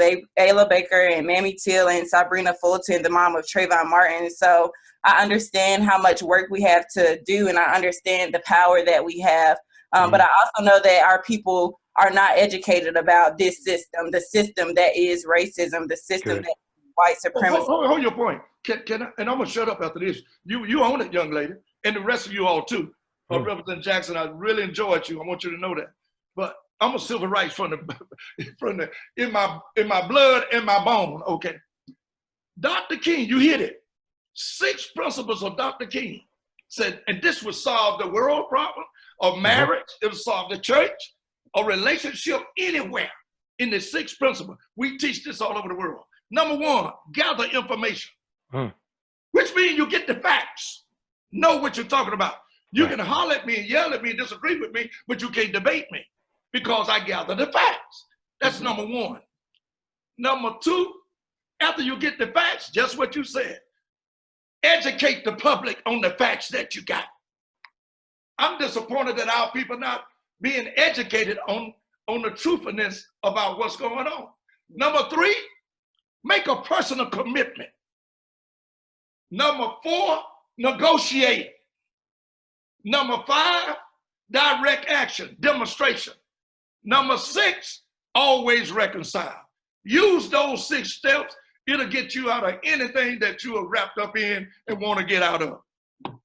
Baker and Mamie Till and Sabrina Fulton, the mom of Trayvon Martin. So I understand how much work we have to do, and I understand the power that we have. But I also know that our people are not educated about this system, the system that is racism, the system that is white supremacy. Hold your point. Can I, and I'm gonna shut up after this. You own it, young lady, and the rest of you all too. Representative Jackson, I really enjoyed you. I want you to know that. But I'm a civil rights in my blood and my bone. Okay, Dr. King, you hit it. 6 principles of Dr. King said, and this would solve the world problem of marriage. It would solve the church, a relationship anywhere. In the 6 principles, we teach this all over the world. Number 1, gather information, which means you get the facts, know what you're talking about. You can holler at me and yell at me and disagree with me, but you can't debate me because I gather the facts. That's number 1. Number 2, after you get the facts, just what you said, educate the public on the facts that you got. I'm disappointed that our people not being educated on on the truthfulness about what's going on. Number 3, make a personal commitment. Number 4, negotiate. Number 5, direct action, demonstration. Number 6, always reconcile. Use those 6 steps. It'll get you out of anything that you are wrapped up in and want to get out of.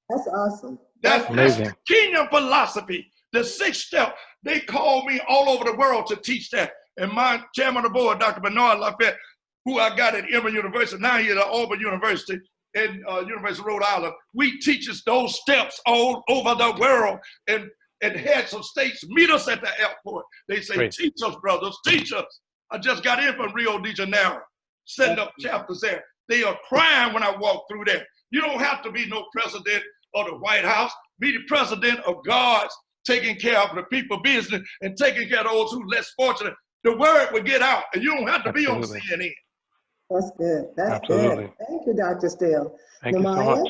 That's awesome. That's the kingdom philosophy. The 6 step. They call me all over the world to teach that. And my chairman of the board, Dr. Bernard Lafayette, who I got at Emory University, now he's at Auburn University and University of Rhode Island, we teach us those steps all over the world. And heads of states meet us at the airport. They say, great. Teach us, brothers, teach us. I just got in from Rio de Janeiro, setting up chapters there. They are crying when I walk through there. You don't have to be no president of the White House. Be the president of God's taking care of the people business and taking care of those who less fortunate. The word will get out, and you don't have to be on CNN. That's good. That's good. Thank you, Dr. Steele. Thank you so much.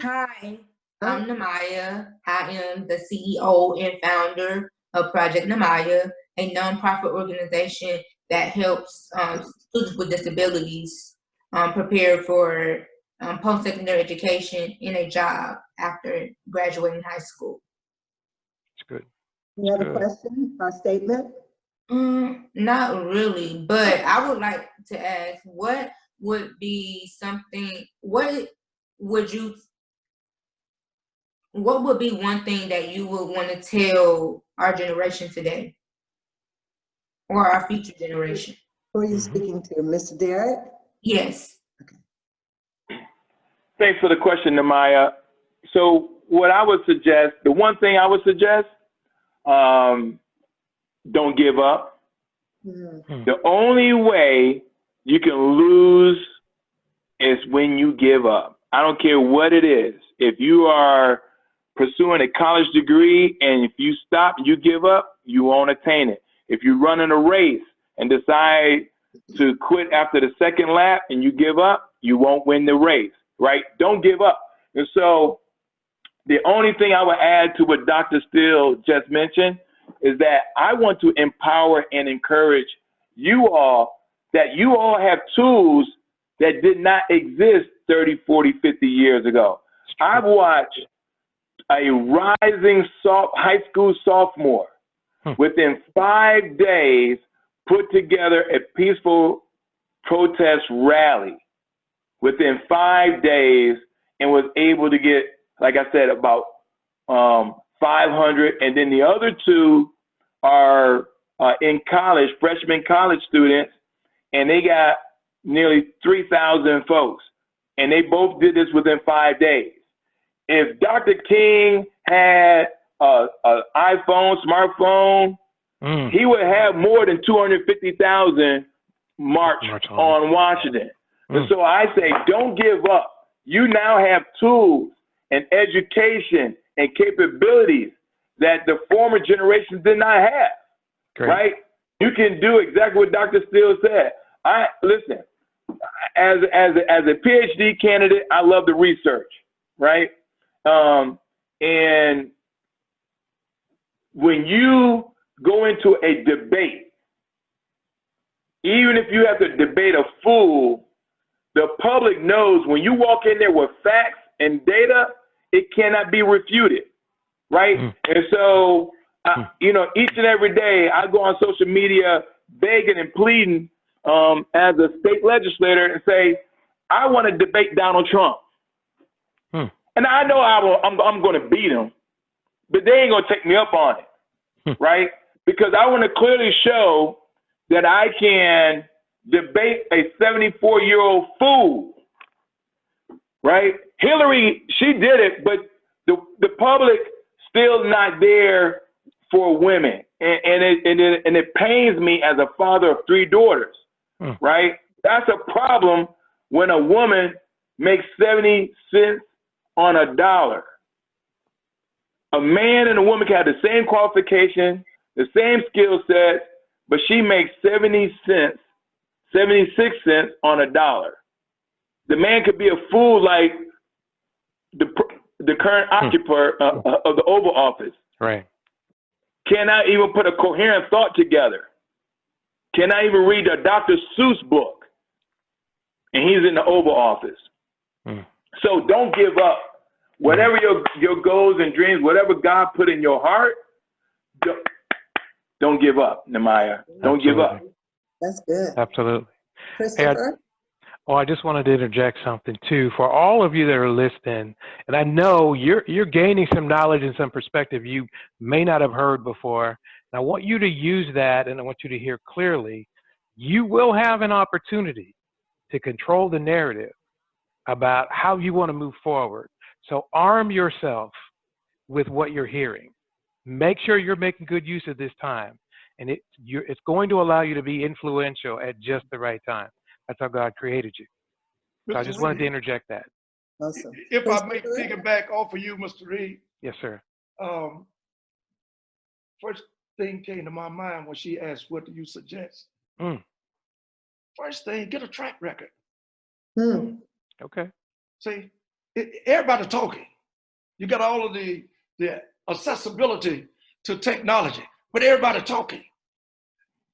Hi, I'm Namaya. I am the CEO and founder of Project Namaya, a nonprofit organization that helps students with disabilities prepare for post-secondary education in a job after graduating high school. That's good. You have a question or statement? Not really, but I would like to ask, what would be something, what would be one thing that you would want to tell our generation today or our future generation? Who are you speaking to, Mr. Derrick? Yes. Thanks for the question, Namaya. So what I would suggest, the one thing I would suggest, don't give up. The only way you can lose is when you give up. I don't care what it is. If you are pursuing a college degree and if you stop, you give up, you won't attain it. If you run in a race and decide to quit after the second lap and you give up, you won't win the race, right? Don't give up. And so the only thing I would add to what Dr. Steele just mentioned is that I want to empower and encourage you all, that you all have tools that did not exist 30, 40, 50 years ago. I've watched a rising high school sophomore within 5 days put together a peaceful protest rally within 5 days and was able to get, like I said, about 500. And then the other 2 are in college, freshman college students, and they got nearly 3,000 folks. And they both did this within 5 days. If Dr. King had an iPhone, smartphone, he would have more than 250,000 march on Washington. And so I say, don't give up. You now have tools and education and capabilities that the former generations did not have. Great. Right? You can do exactly what Dr. Steele said. Listen, as a PhD candidate, I love the research, right? And when you go into a debate, even if you have to debate a fool, the public knows when you walk in there with facts and data, it cannot be refuted, right? And so, you know, each and every day I go on social media begging and pleading as a state legislator and say, I want to debate Donald Trump. And I know I'm going to beat him, but they ain't going to take me up on it, right? Because I want to clearly show that I can debate a 74-year-old fool, right? Hillary, she did it, but the public still not there for women. And it pains me as a father of 3 daughters, right? That's a problem when a woman makes 70 cents on a dollar. A man and a woman can have the same qualification, the same skill set, but she makes 76 cents on a dollar. The man could be a fool like the current occupant of the Oval Office, Right. cannot even put a coherent thought together, cannot even read a Dr. Seuss book, and he's in the Oval Office. So don't give up. Whatever your goals and dreams, whatever God put in your heart, don't give up, Nehemiah. Don't give up. That's good. Absolutely. Christopher? I just wanted to interject something too for all of you that are listening, and I know you're gaining some knowledge and some perspective you may not have heard before. And I want you to use that, and I want you to hear clearly. You will have an opportunity to control the narrative about how you want to move forward. So arm yourself with what you're hearing. Make sure you're making good use of this time, and it's going to allow you to be influential at just the right time. That's how God created you. So I just wanted to interject that. Awesome. If I may piggyback off of you, Mr. Reed. Yes, sir. First thing came to my mind when she asked, what do you suggest? First thing, get a track record. Okay. See, everybody talking. You got all of the accessibility to technology, but everybody talking.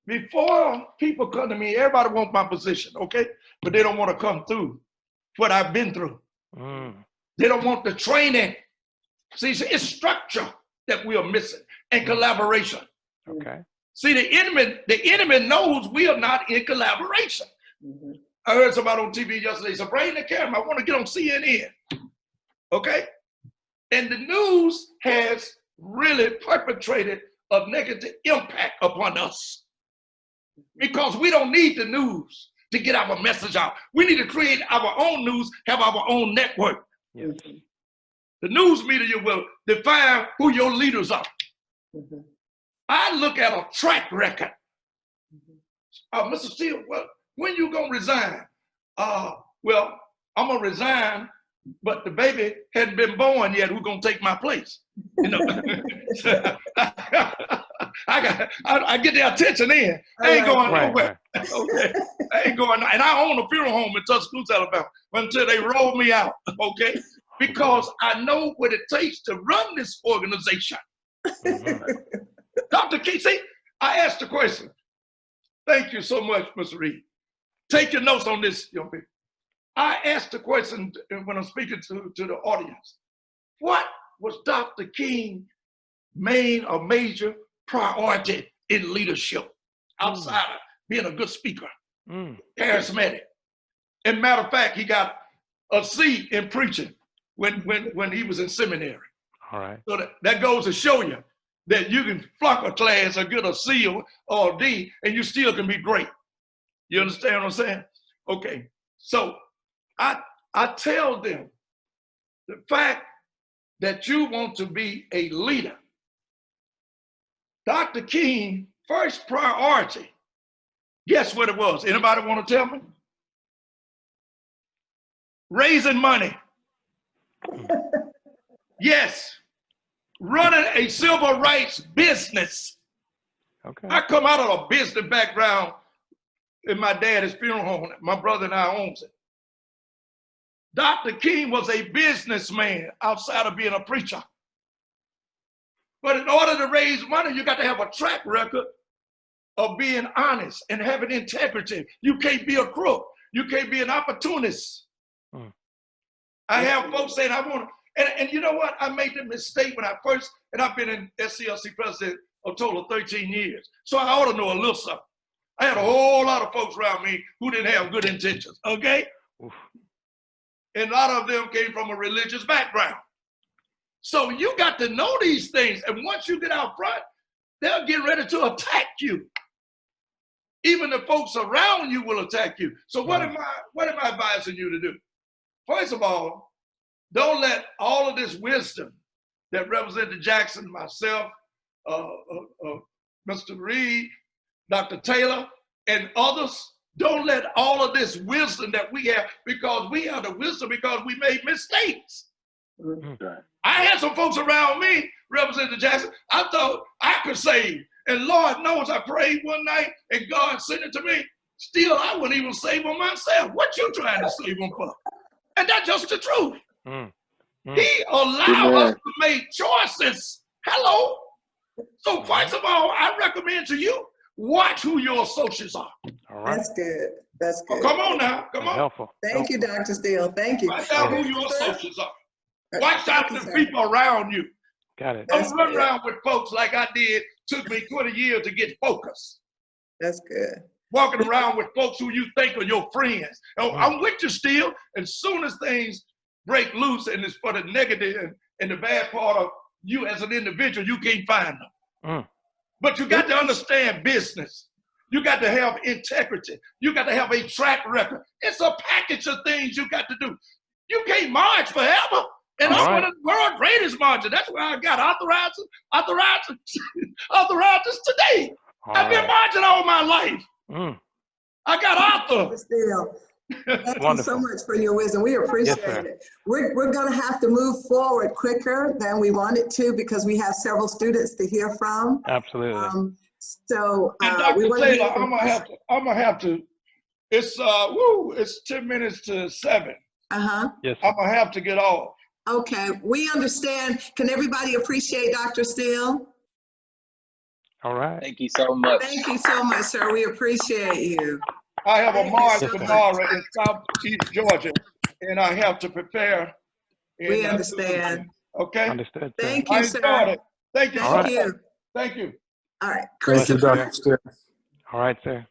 Before people come to me, everybody wants my position, okay? But they don't want to come through what I've been through. They don't want the training. See, it's structure that we are missing and collaboration. Okay. See, the enemy knows we are not in collaboration. I heard somebody on TV yesterday say, bring the camera, I want to get on CNN. Okay? And the news has really perpetrated a negative impact upon us because we don't need the news to get our message out. We need to create our own news, have our own network. Yes. The news media will define who your leaders are. I look at a track record. Mr. Steele, well, when you gonna resign? Well, I'm gonna resign, but the baby hadn't been born yet. Who's gonna take my place? You know, I get their attention in. I ain't going nowhere. Okay, I ain't going. And I own a funeral home in Tuscaloosa, Alabama, until they roll me out. Okay, because I know what it takes to run this organization. Dr. Keith, see, I asked the question. Thank you so much, Mr. Reed. Take your notes on this, young people. I asked the question when I'm speaking to the audience. What was Dr. King's main or major priority in leadership outside of being a good speaker, charismatic? And matter of fact, he got a seat in preaching when he was in seminary. All right. So that goes to show you that you can flunk a class or get a C or a D and you still can be great. You understand what I'm saying? Okay, so I tell them the fact that you want to be a leader. Dr. King, first priority, guess what it was? Anybody want to tell me? Raising money. Yes. Running a civil rights business. Okay. I come out of a business background in my dad's funeral home. My brother and I owns it. Dr. King was a businessman outside of being a preacher. But in order to raise money, you got to have a track record of being honest and having integrity. You can't be a crook. You can't be an opportunist. I have folks saying, I want to, and you know what? I made the mistake when I first, and I've been in SCLC president a total of 13 years. So I ought to know a little something. I had a whole lot of folks around me who didn't have good intentions, okay? Oof. And a lot of them came from a religious background. So you got to know these things. And once you get out front, they'll get ready to attack you. Even the folks around you will attack you. So what am I advising you to do? First of all, don't let all of this wisdom that Representative Jackson, myself, Mr. Reed, Dr. Taylor, and others, don't let all of this wisdom that we have, because we have the wisdom because we made mistakes. I had some folks around me, Representative Jackson, I thought I could save. And Lord knows I prayed one night and God sent it to me. Still, I wouldn't even save them myself. What you trying to save them for? And that's just the truth. He allowed us to make choices. Hello. So first of all, I recommend to you, watch who your associates are. All right. That's good. That's good. Oh, come on now. Come on. Helpful. Thank you, Dr. Steele. Thank you. Find out who your associates are. Watch out for the people around you. Got it. Don't run around with folks like I did. Took me 20 years to get focused. That's good. Walking around with folks who you think are your friends. Oh, I'm with you still. As soon as things break loose and it's for the negative and the bad part of you as an individual, you can't find them. But you got to understand business. You got to have integrity. You got to have a track record. It's a package of things you got to do. You can't march forever. And I'm one of the world's greatest marchers. That's why I got arthritis today. I've been marching all my life. I got author. Thank you so much for your wisdom. We appreciate it. We're going to have to move forward quicker than we wanted to because we have several students to hear from. Absolutely. And Dr. Taylor, I'm gonna have to. It's 10 minutes to 7. Yes. I'm gonna have to get off. Okay, we understand. Can everybody appreciate Dr. Steele? All right. Thank you so much. Thank you so much, sir. We appreciate you. I have a march tomorrow in Southeast Georgia, and I have to prepare. We understand. Okay. Understood. Thank you, sir. Thank you. Thank you. Thank you. All right, Christopher. All right, sir.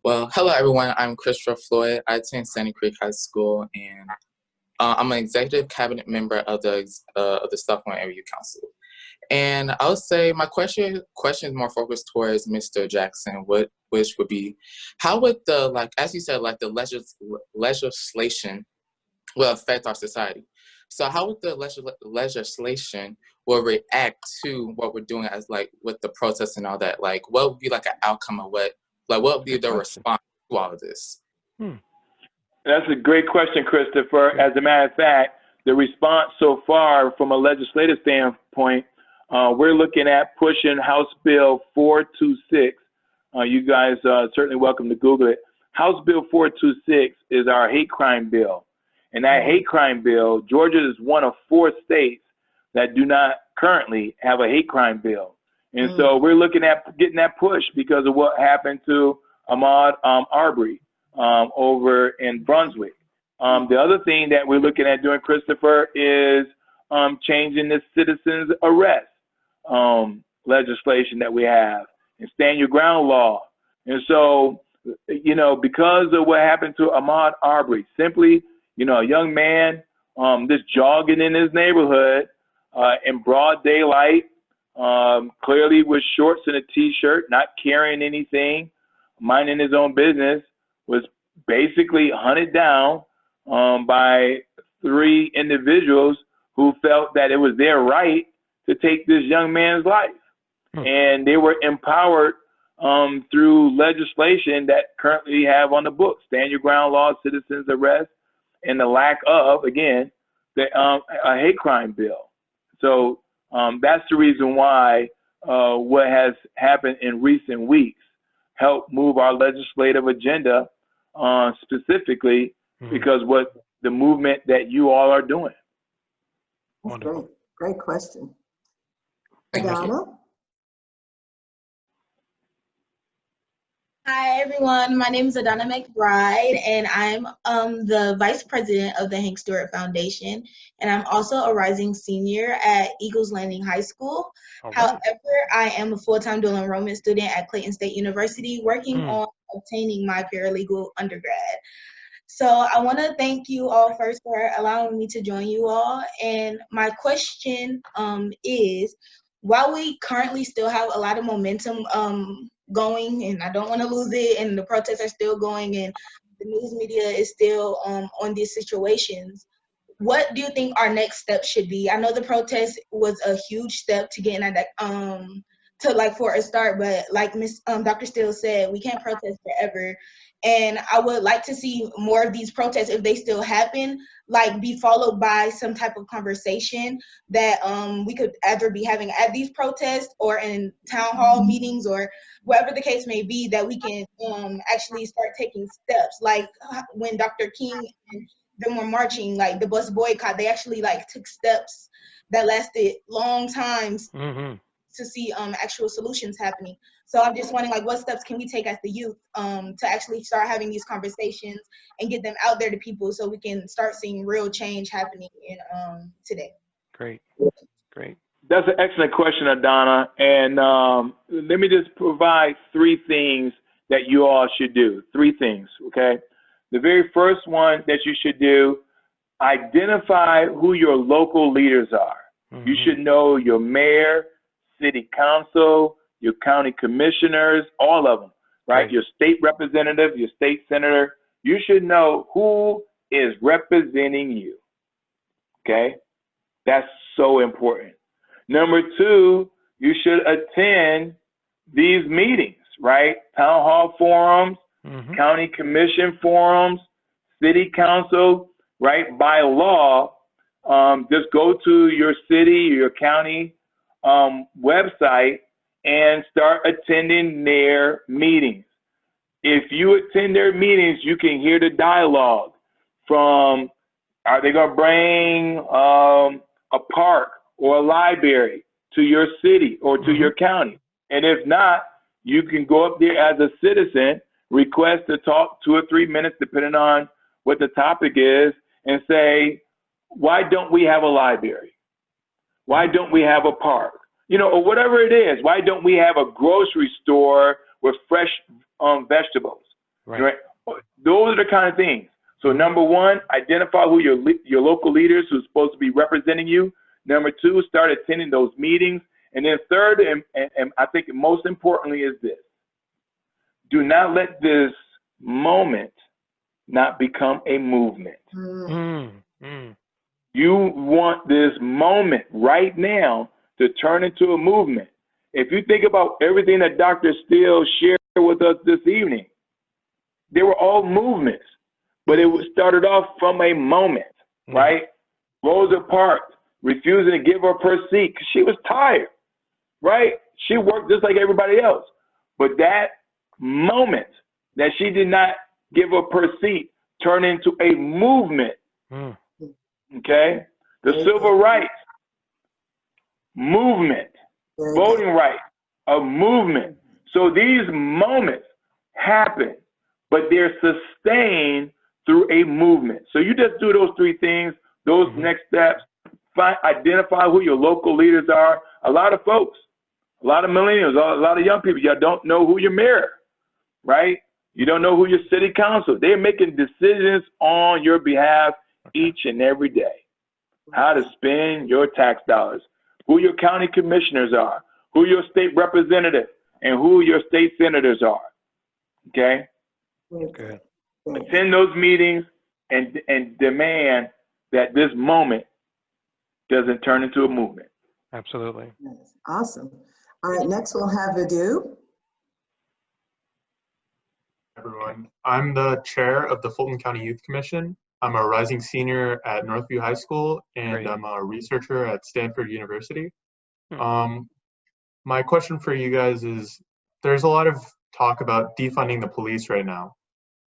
Well, hello everyone. I'm Christopher Floyd. I attend Sandy Creek High School, and I'm an executive cabinet member of the Sophomore Area Youth Council. And I would say my question is more focused towards Mr. Jackson, which would be, how would the, as you said, the legislation will affect our society? So how would the legislation will react to what we're doing as with the protests and all that? What would be an outcome of what would be the response to all of this? That's a great question, Christopher. As a matter of fact, the response so far from a legislative standpoint, we're looking at pushing House Bill 426. You guys are certainly welcome to Google it. House Bill 426 is our hate crime bill. And that hate crime bill, Georgia is one of 4 states that do not currently have a hate crime bill. And so we're looking at getting that push because of what happened to Ahmaud Arbery over in Brunswick. The other thing that we're looking at doing, Christopher, is changing the citizens arrest legislation that we have and stand your ground law. And so, because of what happened to Ahmaud Arbery, simply, a young man just jogging in his neighborhood in broad daylight, clearly with shorts and a t-shirt, not carrying anything, minding his own business, was basically hunted down by 3 individuals who felt that it was their right to take this young man's life. And they were empowered through legislation that currently have on the books, stand your ground law, citizens arrest, and the lack of, again, a hate crime bill. So that's the reason why what has happened in recent weeks helped move our legislative agenda specifically because what the movement that you all are doing. That's great. Great question. Thank you. Donna? Hi, everyone. My name is Adana McBride, and I'm the Vice President of the Hank Stewart Foundation, and I'm also a rising senior at Eagles Landing High School. Right. However, I am a full-time dual enrollment student at Clayton State University working on obtaining my paralegal undergrad. So I want to thank you all first for allowing me to join you all. And my question is, while we currently still have a lot of momentum going, and I don't want to lose it, and the protests are still going, and the news media is still on these situations, what do you think our next step should be? I know the protest was a huge step to getting at that, for a start, but like Dr. Steele said, we can't protest forever. And I would like to see more of these protests, if they still happen, be followed by some type of conversation that we could either be having at these protests or in town hall meetings or whatever the case may be, that we can actually start taking steps. Like when Dr. King and them were marching, like the bus boycott, they actually like took steps that lasted long times to see actual solutions happening. So I'm just wondering, like, what steps can we take as the youth to actually start having these conversations and get them out there to people so we can start seeing real change happening in today? Great, great. That's an excellent question, Adana. And let me just provide 3 things that you all should do. 3 things, okay? The very first one that you should do, identify who your local leaders are. You should know your mayor, city council, your county commissioners, all of them, right? Your state representative, your state senator. You should know who is representing you, okay? That's so important. Number 2, you should attend these meetings, right? Town hall forums, county commission forums, city council, right? By law, just go to your city, your county website and start attending their meetings. If you attend their meetings, you can hear the dialogue from, are they gonna bring a park or a library to your city or to your county? And if not, you can go up there as a citizen, request to talk 2 or 3 minutes, depending on what the topic is, and say, why don't we have a library? Why don't we have a park? You know, or whatever it is. Why don't we have a grocery store with fresh vegetables? Right. Those are the kind of things. So number 1, identify who your local leaders who's supposed to be representing you. Number 2, start attending those meetings. And then third, and I think most importantly is this: do not let this moment not become a movement. You want this moment right now to turn into a movement. If you think about everything that Dr. Steele shared with us this evening, they were all movements, but it started off from a moment, right? Rosa Parks refusing to give up her seat because she was tired, right? She worked just like everybody else. But that moment that she did not give up her seat turned into a movement, okay? The civil rights movement, voting rights, a movement. So these moments happen, but they're sustained through a movement. So you just do those 3 things, those next steps. Identify who your local leaders are. A lot of folks, a lot of millennials, a lot of young people, y'all don't know who your mayor, right? You don't know who your city council. They're making decisions on your behalf each and every day. How to spend your tax dollars, who your county commissioners are, who your state representative, and who your state senators are, okay? Okay. Attend those meetings and demand that this moment doesn't turn into a movement. Absolutely. Yes. Awesome. All right, next we'll have Vidu. Everyone, I'm the chair of the Fulton County Youth Commission. I'm a rising senior at Northview High School, and I'm a researcher at Stanford University. My question for you guys is, there's a lot of talk about defunding the police right now.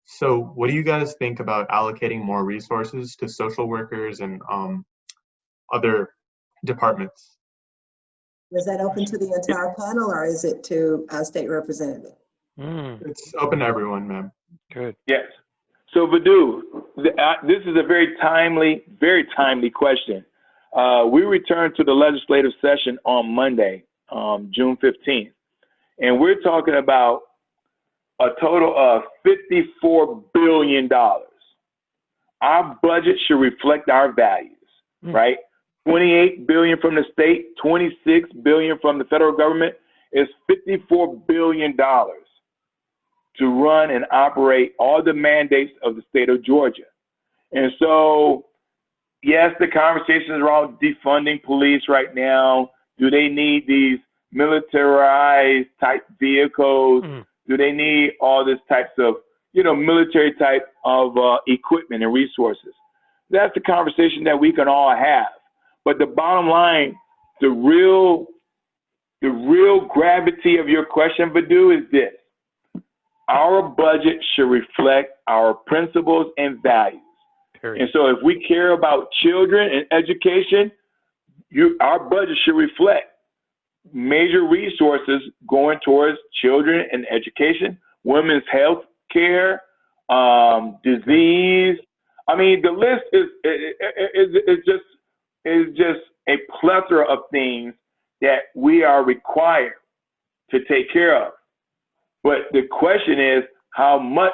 So what do you guys think about allocating more resources to social workers and other departments? Is that open to the entire panel, or is it to a state representative? It's open to everyone, ma'am. Good. Yes. So Vidu, this is a very timely question. We return to the legislative session on Monday, June 15th, and we're talking about a total of $54 billion. Our budget should reflect our values, right? 28 billion from the state, 26 billion from the federal government. It's $54 billion to run and operate all the mandates of the state of Georgia. And so, yes, the conversation is around defunding police right now. Do they need these militarized type vehicles? Do they need all this types of, military type of equipment and resources? That's the conversation that we can all have. But the bottom line, the real gravity of your question, Vidu, is this. Our budget should reflect our principles and values. Period. And so if we care about children and education, our budget should reflect major resources going towards children and education, women's health care, disease. I mean, the list is just a plethora of things that we are required to take care of. But the question is, how much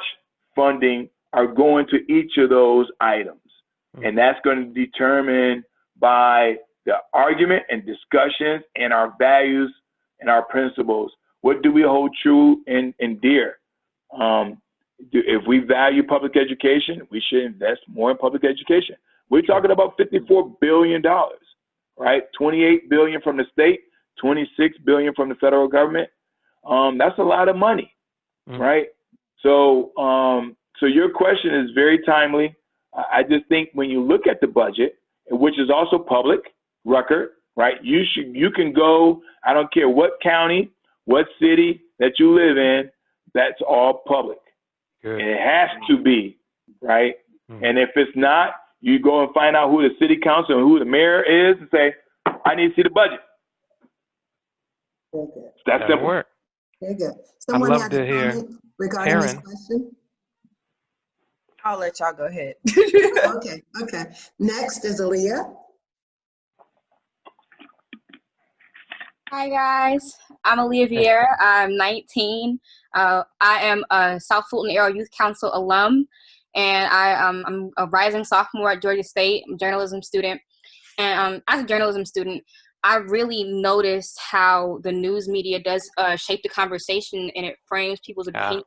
funding are going to each of those items? And that's going to be determined by the argument and discussions and our values and our principles. What do we hold true and dear? If we value public education, we should invest more in public education. We're talking about $54 billion, right? $28 billion from the state, $26 billion from the federal government. That's a lot of money, right? So, so your question is very timely. I just think when you look at the budget, which is also public record, right? You can go, I don't care what county, what city that you live in, that's all public. Good. And it has to be, right? And if it's not, you go and find out who the city council and who the mayor is and say, I need to see the budget. Very good. That's simple. Work. Very good. Someone I'd love had to a hear comment regarding this Karen. question? I'll let y'all go ahead. Okay, okay. Next is Aaliyah. Hi guys, I'm Aaliyah Vieira. I'm 19. I am a South Fulton Area Youth Council alum, and I'm a rising sophomore at Georgia State. I'm a journalism student, and as a journalism student, I really noticed how the news media does shape the conversation, and it frames people's opinions.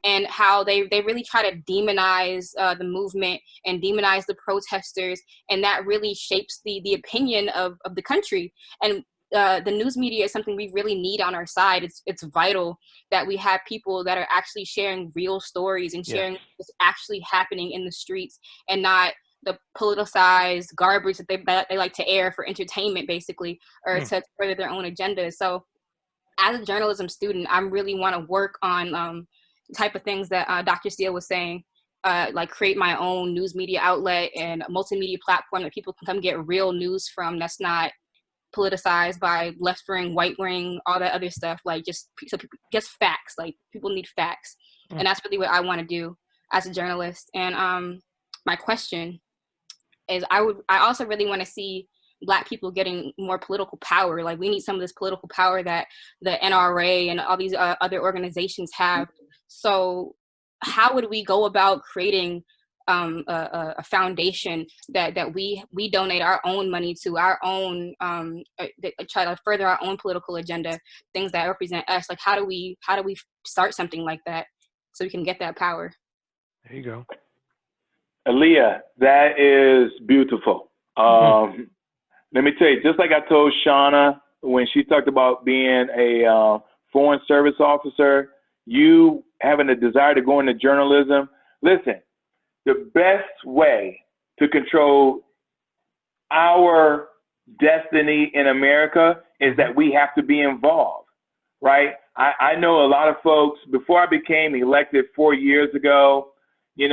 And how they really try to demonize the movement and demonize the protesters, and that really shapes the opinion of the country. And the news media is something we really need on our side. It's vital that we have people that are actually sharing real stories and sharing what's actually happening in the streets, and not the politicized garbage that they like to air for entertainment, basically, or to further their own agendas. So as a journalism student, I really want to work on type of things that Dr. Steele was saying, like create my own news media outlet and a multimedia platform that people can come get real news from, that's not politicized by left wing, right wing, all that other stuff. Like just facts. Like people need facts, and that's really what I want to do as a journalist. And my question is, I also really want to see Black people getting more political power. Like we need some of this political power that the NRA and all these other organizations have. So how would we go about creating a foundation that we donate our own money to, our own try to further our own political agenda, things that represent us? Like how do we start something like that so we can get that power? There you go. Aaliyah, that is beautiful. Let me tell you, just like I told Shauna when she talked about being a foreign service officer, you having a desire to go into journalism. Listen, the best way to control our destiny in America is that we have to be involved, right? I know a lot of folks, before I became elected 4 years ago, and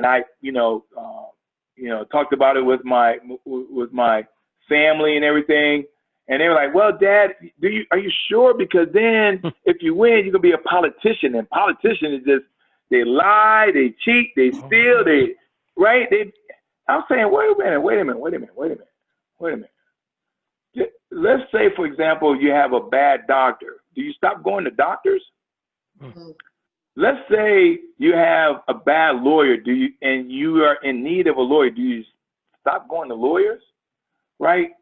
I, talked about it with my family and everything. And they were like, well, Dad, are you sure? Because then if you win, you're going to be a politician. And politicians just, they lie, they cheat, they steal, right? I'm saying, wait a minute. Let's say, for example, you have a bad doctor. Do you stop going to doctors? Let's say you have a bad lawyer, and you are in need of a lawyer. Do you stop going to lawyers, right?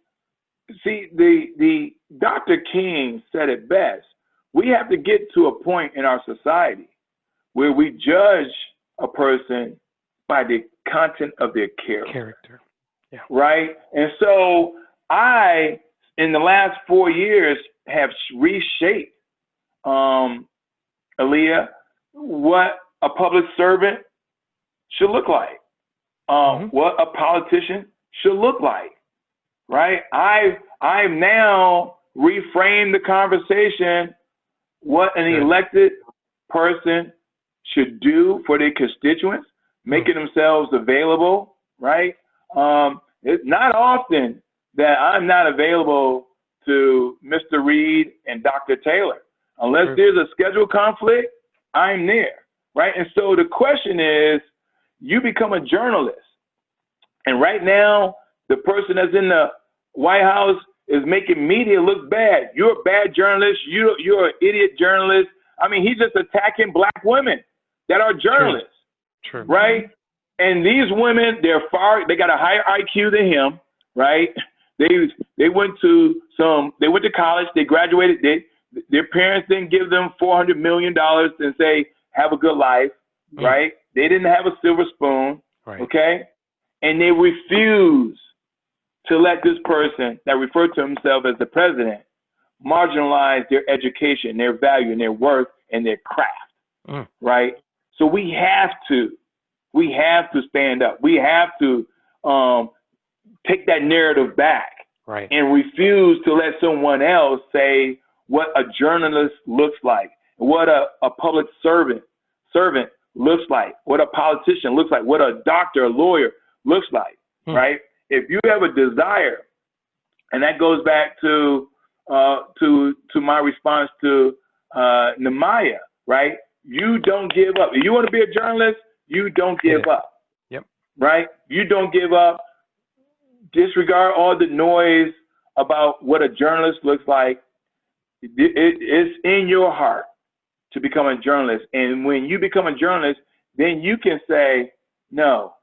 See, the Dr. King said it best. We have to get to a point in our society where we judge a person by the content of their character. Yeah. Right? And so I, in the last 4 years, have reshaped, Aaliyah, what a public servant should look like, what a politician should look like. Right? I've now reframed the conversation, what an elected person should do for their constituents, making themselves available, right? It's not often that I'm not available to Mr. Reed and Dr. Taylor. Unless there's a schedule conflict, I'm there, right? And so the question is, you become a journalist. And right now, the person that's in the White House is making media look bad. You're a bad journalist. You're an idiot journalist. I mean, he's just attacking Black women that are journalists, True. right? And these women, they got a higher IQ than him, right? They went to college, they graduated, their parents didn't give them $400 million and say, have a good life, right? They didn't have a silver spoon, okay? And they refuse to let this person that referred to himself as the president marginalize their education, their value, and their worth, and their craft, right? So we have to stand up. We have to take that narrative back and refuse to let someone else say what a journalist looks like, what a public servant looks like, what a politician looks like, what a doctor, a lawyer looks like, right? If you have a desire, and that goes back to my response to Namaya, right? You don't give up. If you want to be a journalist, you don't give up, right? You don't give up. Disregard all the noise about what a journalist looks like. It's in your heart to become a journalist. And when you become a journalist, then you can say, no,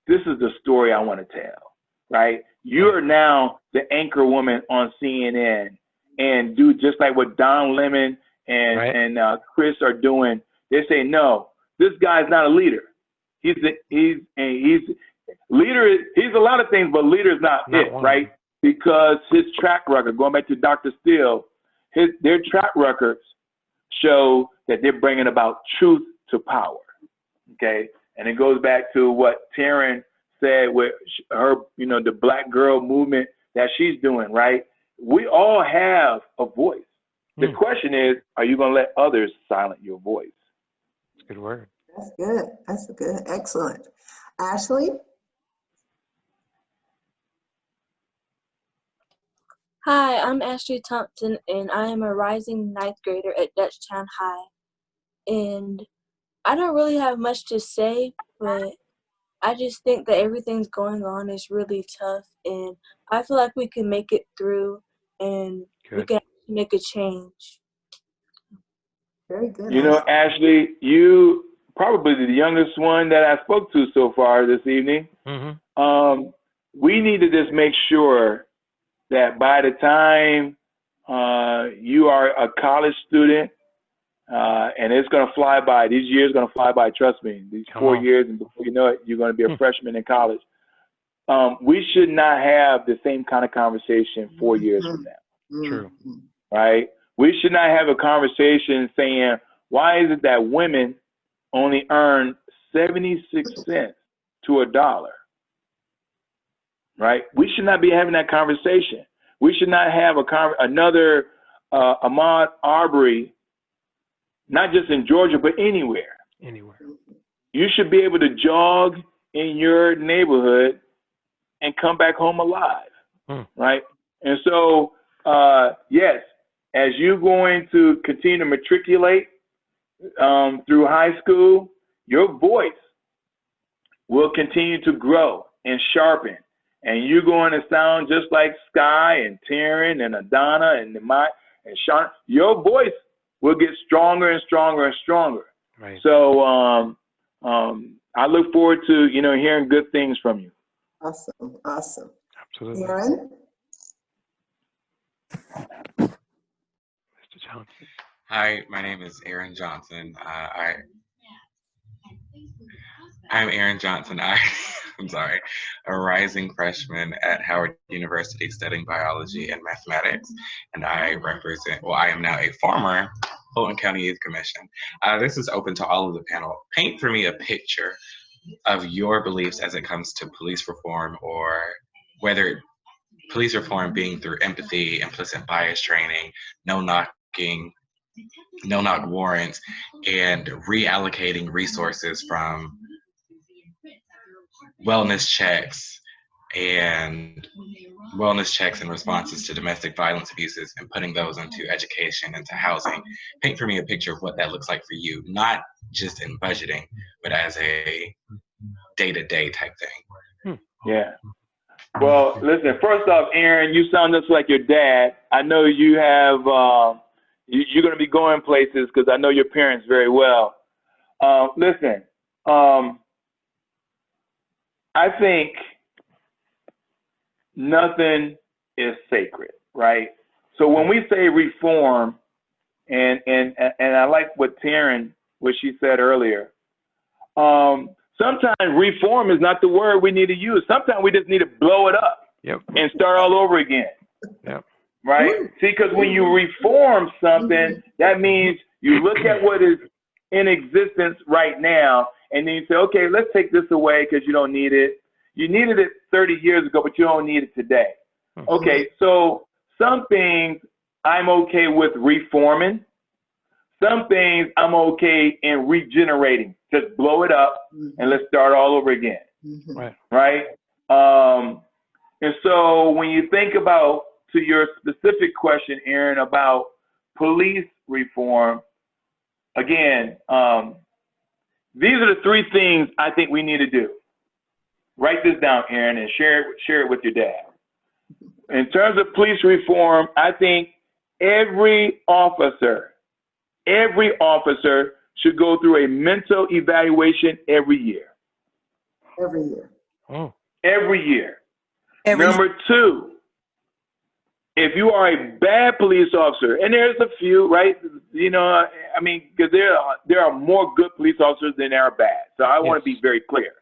this is the story I want to tell, right? You are now the anchor woman on CNN and do just like what Don Lemon and Chris are doing. They say, no, this guy's not a leader. He's leader. He's a lot of things, but leader is not it, right? Because his track record, going back to Dr. Steele, their track records show that they're bringing about truth to power, okay? And it goes back to what Taryn said with her, the Black girl movement that she's doing, right? We all have a voice. The question is, are you going to let others silence your voice? That's a good word. That's good. That's good. Excellent. Ashley? Hi, I'm Ashley Thompson, and I am a rising ninth grader at Dutchtown High. And I don't really have much to say, but I just think that everything's going on is really tough, and I feel like we can make it through, and we can make a change. Very good. Ashley, you probably the youngest one that I spoke to so far this evening. We need to just make sure that by the time you are a college student, and it's going to fly by, these years are going to fly by, trust me, these 4 years, and before you know it, you're going to be a freshman in college. We should not have the same kind of conversation 4 years from now. True. Right? We should not have a conversation saying, why is it that women only earn 76 cents to $1? Right? We should not be having that conversation. We should not have another Ahmaud Arbery, not just in Georgia, but anywhere. Anywhere. You should be able to jog in your neighborhood and come back home alive, right? And so, yes, as you're going to continue to matriculate through high school, your voice will continue to grow and sharpen. And you're going to sound just like Sky and Taryn and Adana and Nemai and Sean. Your voice will get stronger and stronger and stronger. Right. So I look forward to hearing good things from you. Awesome. Awesome. Absolutely. Aaron? Mr. Johnson. Hi, my name is Aaron Johnson. I'm Aaron Johnson. I'm sorry, a rising freshman at Howard University studying biology and mathematics. And I am now a former Fulton County Youth Commission. This is open to all of the panel. Paint for me a picture of your beliefs as it comes to police reform, or whether police reform being through empathy, implicit bias training, no knocking, no knock warrants, and reallocating resources from wellness checks and responses to domestic violence abuses and putting those into education, into housing. Paint for me a picture of what that looks like for you, not just in budgeting, but as a day-to-day type thing. Yeah. Well, listen, first off, Aaron, you sound just like your dad. I know you have, you're going to be going places because I know your parents very well. Listen, I think nothing is sacred, right? So when we say reform, and I like what she said earlier, sometimes reform is not the word we need to use. Sometimes we just need to blow it up and start all over again. Right? See, because when you reform something, that means you look at what is in existence right now, and then you say, okay, let's take this away because you don't need it. You needed it 30 years ago, but you don't need it today. Okay, so some things I'm okay with reforming. Some things I'm okay in regenerating. Just blow it up and let's start all over again. Right? And so when you think about, to your specific question, Aaron, about police reform, again, these are the three things I think we need to do. Write this down, Aaron, and share it with your dad. In terms of police reform, I think every officer should go through a mental evaluation every year. Every year. Oh. Every year. Number two, if you are a bad police officer, and there's a few, right? You know, I mean, because there are more good police officers than there are bad. So I want to be very clear.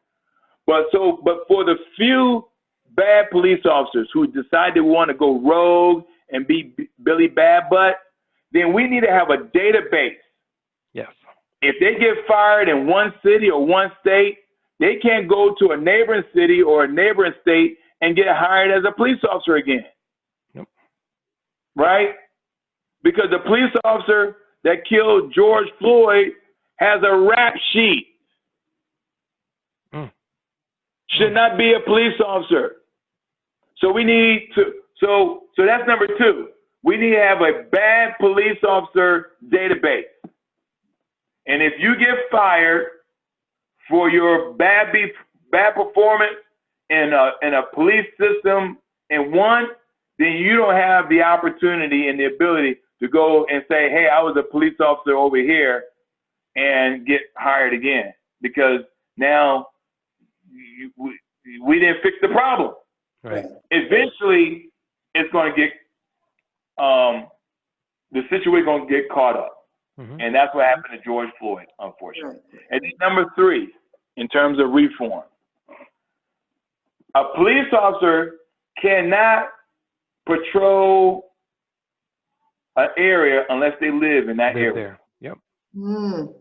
But for the few bad police officers who decide they want to go rogue and be Billy Bad Butt, then we need to have a database. Yes. If they get fired in one city or one state, they can't go to a neighboring city or a neighboring state and get hired as a police officer again. Nope. Right? Because the police officer that killed George Floyd has a rap sheet. Should not be a police officer. So we need to, so that's number two. We need to have a bad police officer database. And if you get fired for your bad performance in a police system in one, then you don't have the opportunity and the ability to go and say, hey, I was a police officer over here and get hired again, because now we didn't fix the problem. Right. Eventually, it's going to get, the situation going to get caught up. And that's what happened to George Floyd, unfortunately. And then number three, in terms of reform, a police officer cannot patrol an area unless they live in that area. There. Yep.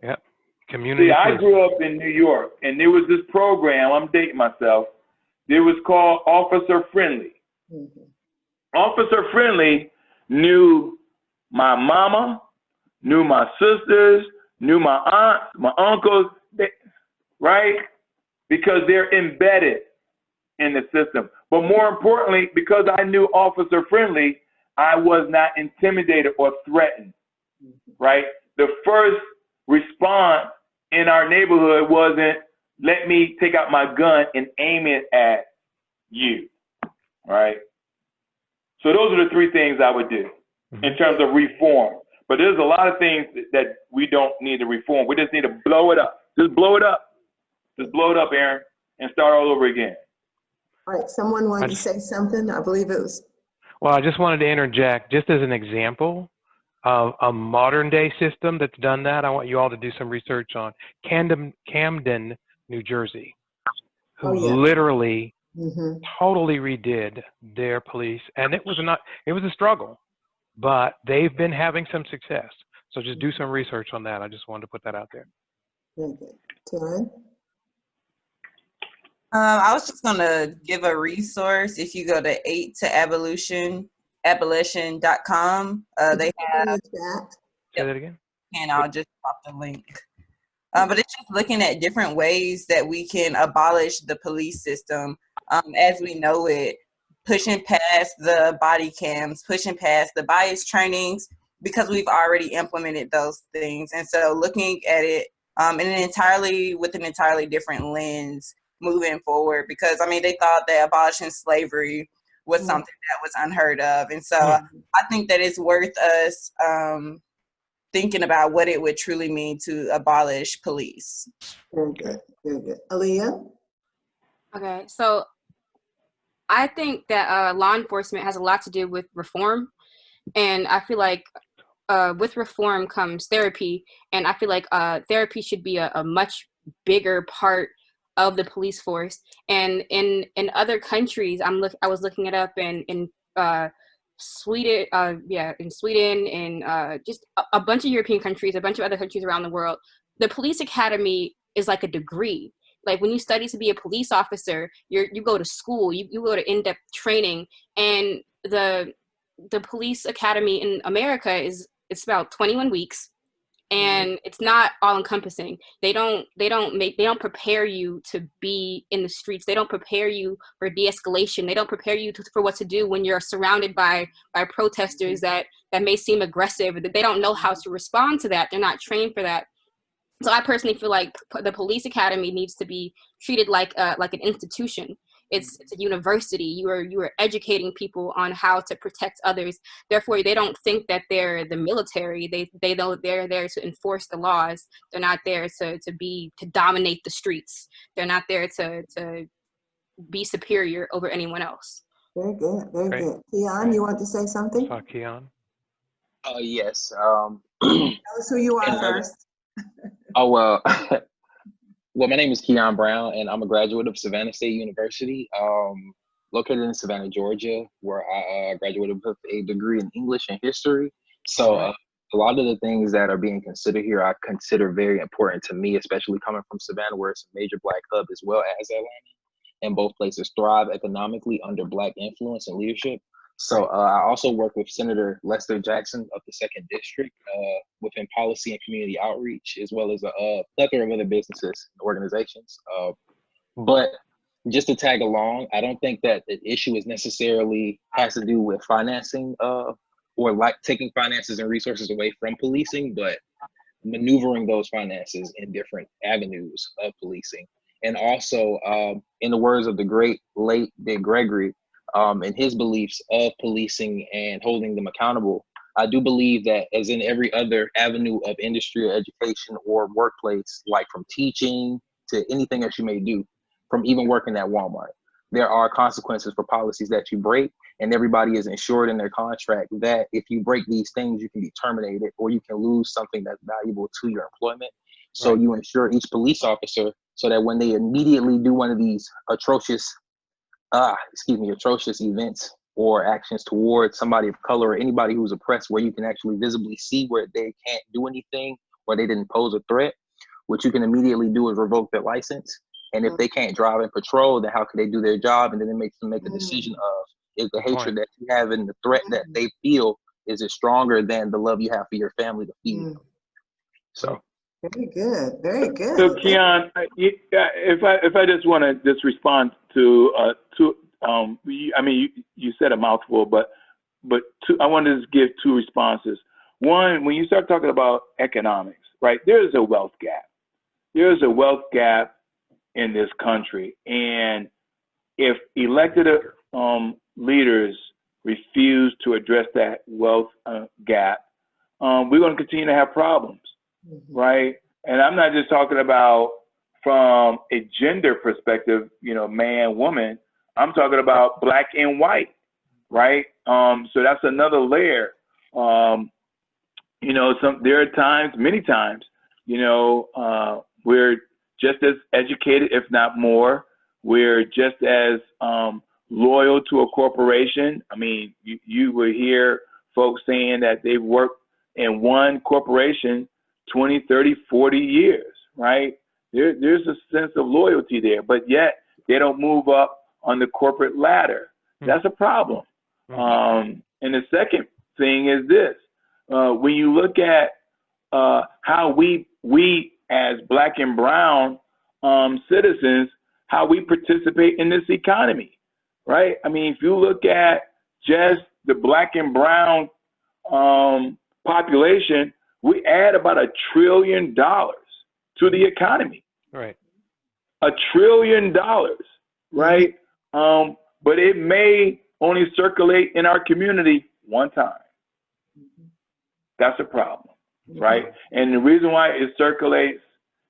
Yep. Community. See, I grew up in New York, and there was this program, I'm dating myself, it was called Officer Friendly. Officer Friendly knew my mama, knew my sisters, knew my aunts, my uncles, right? Because they're embedded in the system. But more importantly, because I knew Officer Friendly, I was not intimidated or threatened, right? The first response in our neighborhood wasn't, let me take out my gun and aim it at you, right? So those are the three things I would do in terms of reform. But there's a lot of things that we don't need to reform. We just need to blow it up. Just blow it up. Just blow it up, Aaron, and start all over again. All right, someone wanted to say something. I believe it was. Well, I just wanted to interject, just as an example of a modern day system that's done that. I want you all to do some research on Camden, New Jersey, who literally totally redid their police. And it was a struggle, but they've been having some success. So just do some research on that. I just wanted to put that out there. Very good. Taryn? I was just gonna give a resource. If you go to 8toabolition.com, they have. Say that again. And I'll just drop the link. But it's just looking at different ways that we can abolish the police system as we know it, pushing past the body cams, pushing past the bias trainings, because we've already implemented those things. And so looking at it with an entirely different lens moving forward, because I mean, they thought that abolishing slavery was something that was unheard of. And so I think that it's worth us thinking about what it would truly mean to abolish police. Very good, very good. Aaliyah? Okay, so I think that law enforcement has a lot to do with reform. And I feel like with reform comes therapy. And I feel like therapy should be a much bigger part of the police force. And in other countries, I was looking it up in Sweden, in Sweden, and just a bunch of European countries, a bunch of other countries around the world. The police academy is like a degree. Like when you study to be a police officer, you go to school, you go to in-depth training, and the police academy in America it's about 21 weeks, and it's not all encompassing. They don't prepare you to be in the streets. They don't prepare you for de-escalation. They don't prepare you for what to do when you're surrounded by protesters that may seem aggressive. They don't know how to respond to that. They're not trained for that. So I personally feel like the police academy needs to be treated like an institution. It's a university. You are educating people on how to protect others. Therefore, they don't think that they're the military. They know they're there to enforce the laws. They're not there to dominate the streets. They're not there to be superior over anyone else. Very good, very good. Keon, you want to say something? Keon. Yes. Tell us who you are first. Well, my name is Keon Brown, and I'm a graduate of Savannah State University, located in Savannah, Georgia, where I graduated with a degree in English and history. So a lot of the things that are being considered here, I consider very important to me, especially coming from Savannah, where it's a major Black hub as well as Atlanta, and both places thrive economically under Black influence and leadership. So I also work with Senator Lester Jackson of the 2nd District within policy and community outreach, as well as a plethora of other businesses and organizations. But just to tag along, I don't think that the issue is necessarily has to do with financing or like taking finances and resources away from policing, but maneuvering those finances in different avenues of policing. And also, in the words of the great late Dick Gregory, and his beliefs of policing and holding them accountable, I do believe that as in every other avenue of industry or education or workplace, like from teaching to anything that you may do, from even working at Walmart, there are consequences for policies that you break, and everybody is insured in their contract that if you break these things, you can be terminated or you can lose something that's valuable to your employment. So you insure each police officer so that when they immediately do one of these atrocious events or actions towards somebody of color or anybody who's oppressed, where you can actually visibly see where they can't do anything or they didn't pose a threat, what you can immediately do is revoke their license. And if they can't drive and patrol, then how can they do their job? And then it makes them make a decision of, is the hatred that you have and the threat that they feel, is it stronger than the love you have for your family to feed them? So. Very good, very good. So Keon, if I just want to just respond to I mean you said a mouthful, but I wanted to give two responses. One, when you start talking about economics, right? There is a wealth gap. There is a wealth gap in this country, and if elected leaders refuse to address that wealth gap, we're going to continue to have problems. Right? And I'm not just talking about from a gender perspective, man, woman. I'm talking about Black and white, right? So that's another layer. There are times, many times, we're just as educated, if not more. We're just as loyal to a corporation. I mean, you will hear folks saying that they've worked in one corporation 20, 30, 40 years, right? There's a sense of loyalty there, but yet they don't move up on the corporate ladder. That's a problem. And the second thing is this. When you look at how we as Black and brown citizens, how we participate in this economy, right? I mean, if you look at just the Black and brown population, we add about $1 trillion to the economy. Right. $1 trillion, right? But it may only circulate in our community one time. That's a problem, right? And the reason why it circulates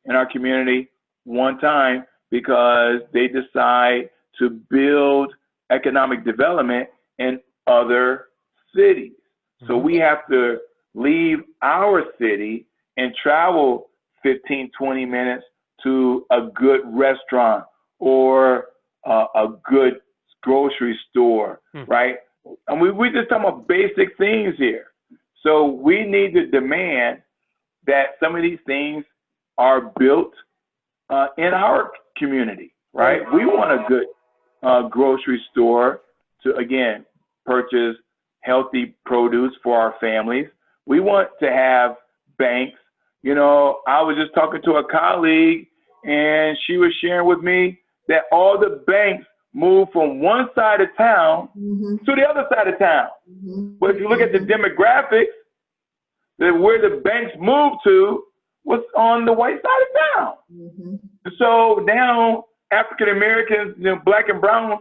in our community one time, because they decide to build economic development in other cities. So we have to leave our city and travel 15, 20 minutes to a good restaurant or a good grocery store, right? And we just talking about basic things here. So we need to demand that some of these things are built in our community, right? We want a good grocery store to, again, purchase healthy produce for our families. We want to have banks. You know, I was just talking to a colleague and she was sharing with me that all the banks move from one side of town to the other side of town. But if you look at the demographics, where the banks moved to was on the white side of town. So now African Americans, you know, Black and brown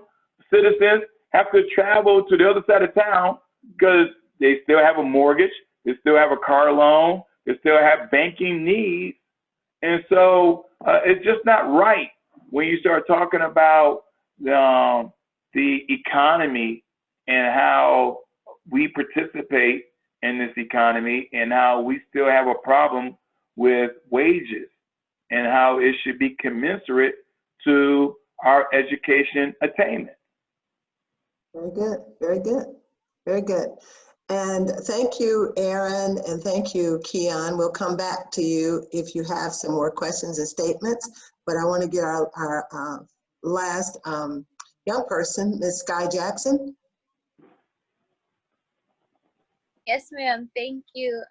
citizens have to travel to the other side of town because they still have a mortgage, they still have a car loan, they still have banking needs. And so it's just not right when you start talking about the economy and how we participate in this economy and how we still have a problem with wages and how it should be commensurate to our education attainment. Very good, very good, very good. And thank you, Aaron, and thank you, Keon. We'll come back to you if you have some more questions and statements, but I want to get our last young person, Ms. Sky Jackson. Yes, ma'am. Thank you.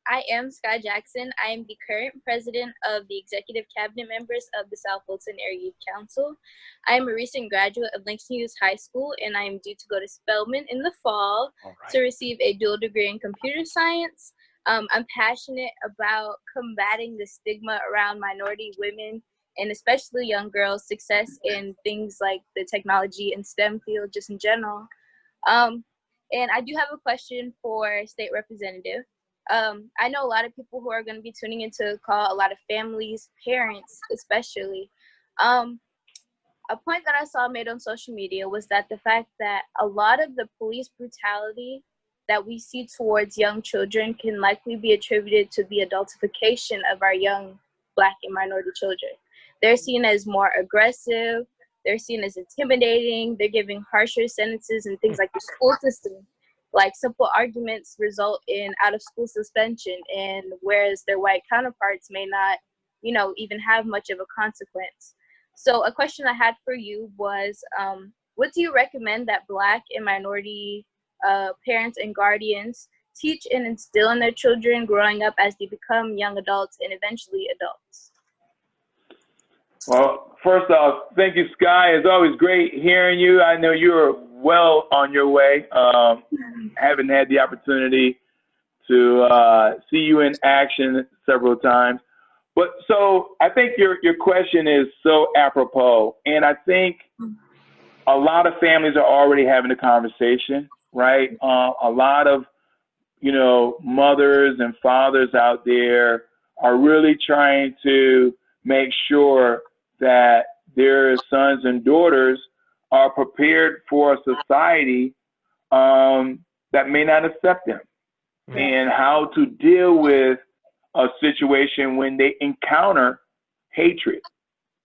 I am Sky Jackson. I am the current president of the executive cabinet members of the South Fulton Area Youth Council. I am a recent graduate of Langston Hughes High School, and I am due to go to Spelman in the fall to receive a dual degree in computer science. I'm passionate about combating the stigma around minority women and especially young girls' success in things like the technology and STEM field just in general. And I do have a question for State Representative. I know a lot of people who are going to be tuning into the call, a lot of families, parents especially. A point that I saw made on social media was that the fact that a lot of the police brutality that we see towards young children can likely be attributed to the adultification of our young Black and minority children. They're seen as more aggressive, they're seen as intimidating, they're giving harsher sentences and things like the school system. Like simple arguments result in out of school suspension, and whereas their white counterparts may not, you know, even have much of a consequence. So a question I had for you was, what do you recommend that Black and minority parents and guardians teach and instill in their children growing up as they become young adults and eventually adults? Well, first off, thank you, Sky. It's always great hearing you. I know you're well on your way. Haven't had the opportunity to see you in action several times. But so I think your question is so apropos. And I think a lot of families are already having a conversation, right? A lot of, you know, mothers and fathers out there are really trying to make sure that their sons and daughters are prepared for a society that may not accept them, and how to deal with a situation when they encounter hatred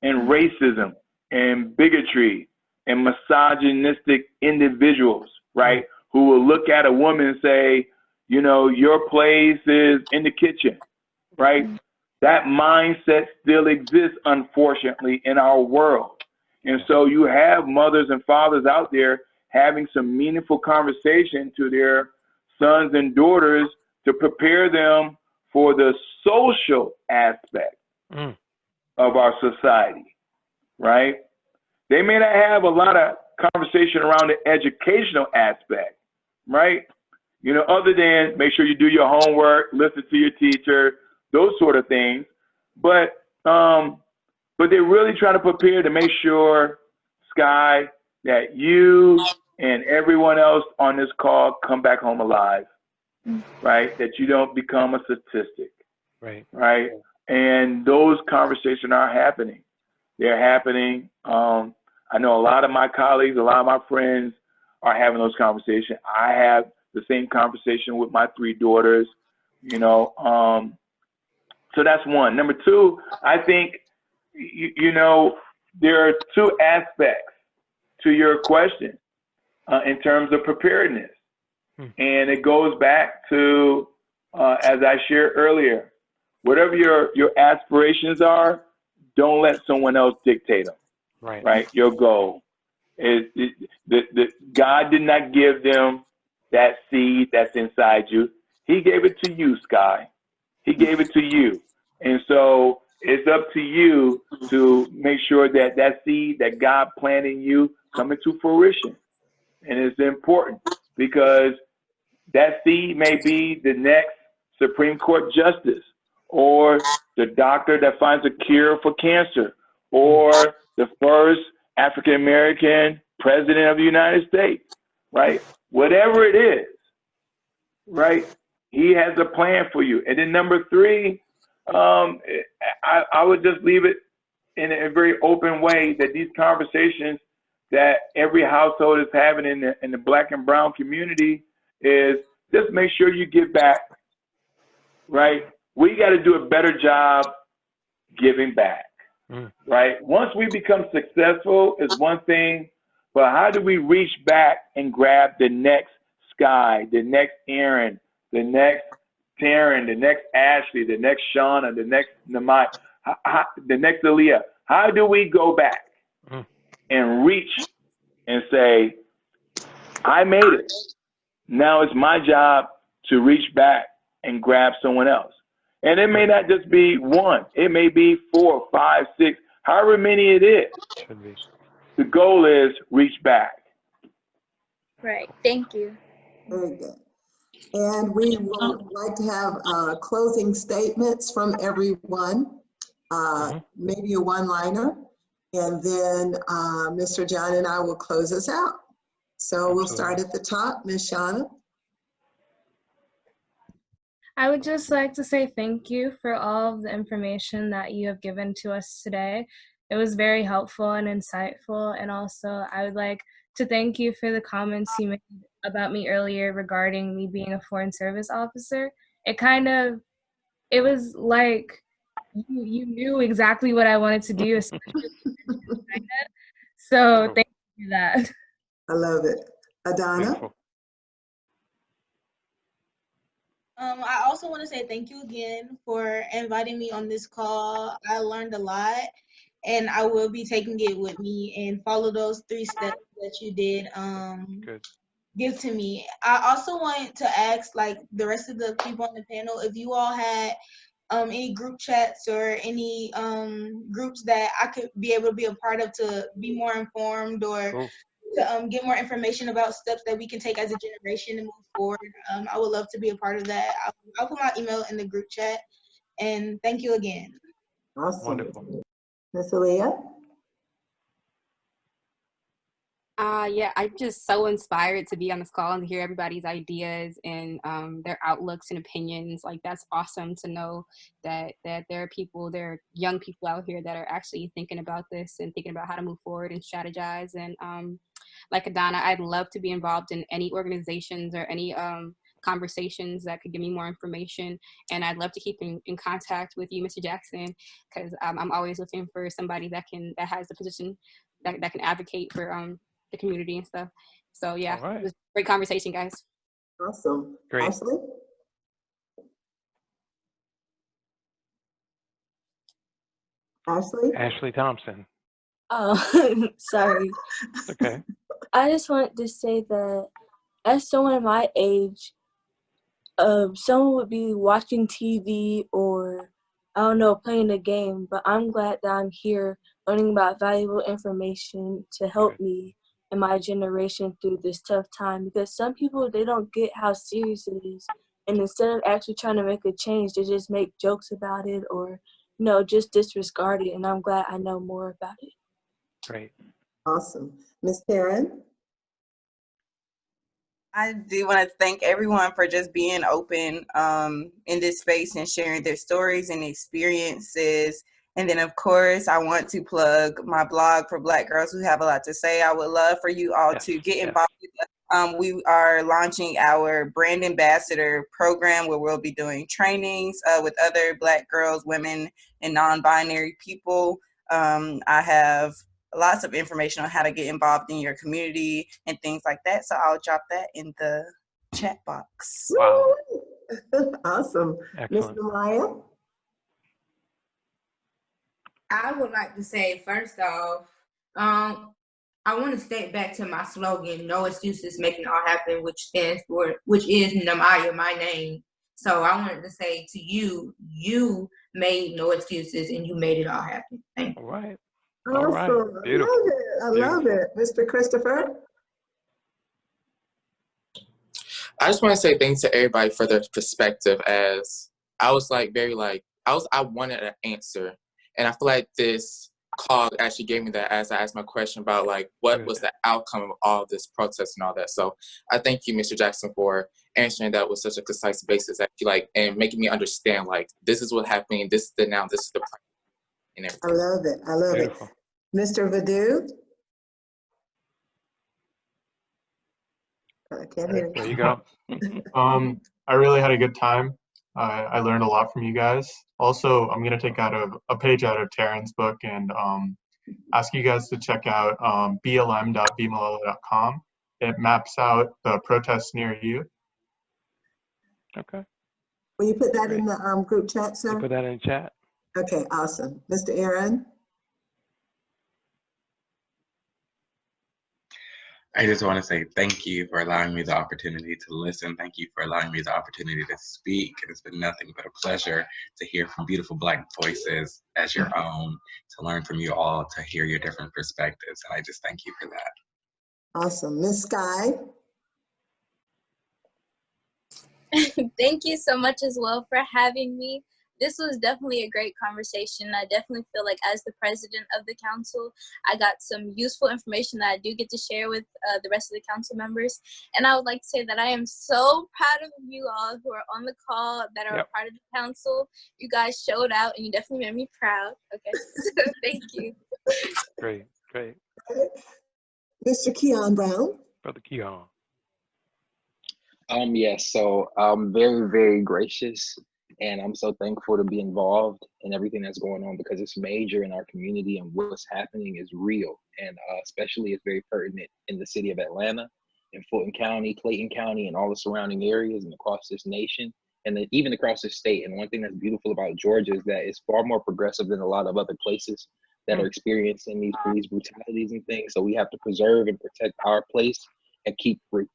and racism and bigotry and misogynistic individuals, right? Who will look at a woman and say, you know, your place is in the kitchen, right? That mindset still exists, unfortunately, in our world. And so you have mothers and fathers out there having some meaningful conversation to their sons and daughters to prepare them for the social aspect, of our society, right? They may not have a lot of conversation around the educational aspect, right? You know, other than make sure you do your homework, listen to your teacher, those sort of things. But they're really trying to prepare to make sure, Sky, that you and everyone else on this call come back home alive, right? That you don't become a statistic, right? And those conversations are happening. They're happening. I know a lot of my colleagues, a lot of my friends are having those conversations. I have the same conversation with my 3 daughters, you know. So that's one. Number 2, I think, you know, there are 2 aspects to your question in terms of preparedness. And it goes back to, as I shared earlier, whatever your aspirations are, don't let someone else dictate them. Right? Your goal. God did not give them that seed that's inside you. He gave it to you, Sky. He gave it to you. And so it's up to you to make sure that that seed that God planted in you come into fruition. And it's important because that seed may be the next Supreme Court justice, or the doctor that finds a cure for cancer, or the first African American president of the United States, right? Whatever it is, right? He has a plan for you. And then number 3, I would just leave it in a very open way that these conversations that every household is having in the Black and brown community is just make sure you give back, right? We got to do a better job giving back, right? Once we become successful is one thing, but how do we reach back and grab the next Sky, the next Aaron, the next Taryn, the next Ashley, the next Shauna, the next Namai, the next Aaliyah? How do we go back and reach and say, I made it. Now it's my job to reach back and grab someone else. And it may not just be 1. It may be 4, 5, 6, however many it is. The goal is reach back. Right. Thank you. Very good. And we would like to have closing statements from everyone, maybe a one-liner, and then Mr. John and I will close us out. So we'll start at the top, Ms. Shauna. I would just like to say thank you for all of the information that you have given to us today. It was very helpful and insightful. And also, I would like to thank you for the comments you made about me earlier regarding me being a foreign service officer. It was like you knew exactly what I wanted to do, especially China. So thank you for that. I love it. Adana? I also want to say thank you again for inviting me on this call. I learned a lot, and I will be taking it with me and follow those 3 steps that you did give to me. I also want to ask, like, the rest of the people on the panel, if you all had any group chats or any groups that I could be able to be a part of to be more informed or to get more information about steps that we can take as a generation to move forward. I would love to be a part of that. I'll put my email in the group chat. And thank you again. Awesome. Wonderful. Ms. Aaliyah? Yeah, I'm just so inspired to be on this call and hear everybody's ideas and their outlooks and opinions. Like, that's awesome to know that there are young people out here that are actually thinking about this and thinking about how to move forward and strategize. And like Adana, I'd love to be involved in any organizations or any conversations that could give me more information. And I'd love to keep in contact with you, Mr. Jackson, because I'm always looking for somebody that has the position that can advocate for the community and stuff. So yeah, It was a great conversation, guys. Awesome. Great. Ashley? Ashley Thompson. Oh, sorry. Okay. I just wanted to say that as someone my age, someone would be watching TV or I don't know, playing the game, but I'm glad that I'm here learning about valuable information to help me and my generation through this tough time, because some people, they don't get how serious it is. And instead of actually trying to make a change, they just make jokes about it or, just disregard it. And I'm glad I know more about it. Great. Awesome. Ms. Karen? I do want to thank everyone for just being open in this space and sharing their stories and experiences. And then, of course, I want to plug my blog for Black girls who have a lot to say. I would love for you all to get involved with us. We are launching our brand ambassador program where we'll be doing trainings with other Black girls, women, and non-binary people. I have lots of information on how to get involved in your community and things like that. So I'll drop that in the chat box. Wow. Awesome. Excellent. Mr. Maya? I would like to say, first off, I want to state back to my slogan, no excuses, making it all happen, which is Namaya, my name. So I wanted to say to you, you made no excuses and you made it all happen. Thank you. All right. Awesome. All right. Beautiful. I love it. Mr. Christopher? I just want to say thanks to everybody for their perspective, as I was I wanted an answer. And I feel like this call actually gave me that as I asked my question about what was the outcome of all this protest and all that. So I thank you, Mr. Jackson, for answering that with such a concise basis, and making me understand this is what's happening, this is the now, this is the plan, and everything. I love it. I love Beautiful. it. Mr. Vadu? I can't hear you. There you go. I really had a good time. I learned a lot from you guys. Also, I'm going to take out a page out of Taryn's book and ask you guys to check out blm.bmalala.com. It maps out the protests near you. Okay. Will you put that in the group chat, sir? Put that in chat. Okay, awesome. Mr. Aaron? I just want to say thank you for allowing me the opportunity to listen. Thank you for allowing me the opportunity to speak. It's been nothing but a pleasure to hear from beautiful Black voices as your own, to learn from you all, to hear your different perspectives. And I just thank you for that. Awesome. Ms. Sky? Thank you so much as well for having me. This was definitely a great conversation. I definitely feel like as the president of the council, I got some useful information that I do get to share with the rest of the council members. And I would like to say that I am so proud of you all who are on the call, that are a part of the council. You guys showed out and you definitely made me proud. Okay, so thank you. Great, great. Mr. Keon Brown? Brother Keon. Yes, so I'm very, very gracious, and I'm so thankful to be involved in everything that's going on, because it's major in our community and what's happening is real. And especially it's very pertinent in the city of Atlanta, in Fulton County, Clayton County, and all the surrounding areas and across this nation, and then even across this state. And one thing that's beautiful about Georgia is that it's far more progressive than a lot of other places that are experiencing these brutalities and things. So we have to preserve and protect our place and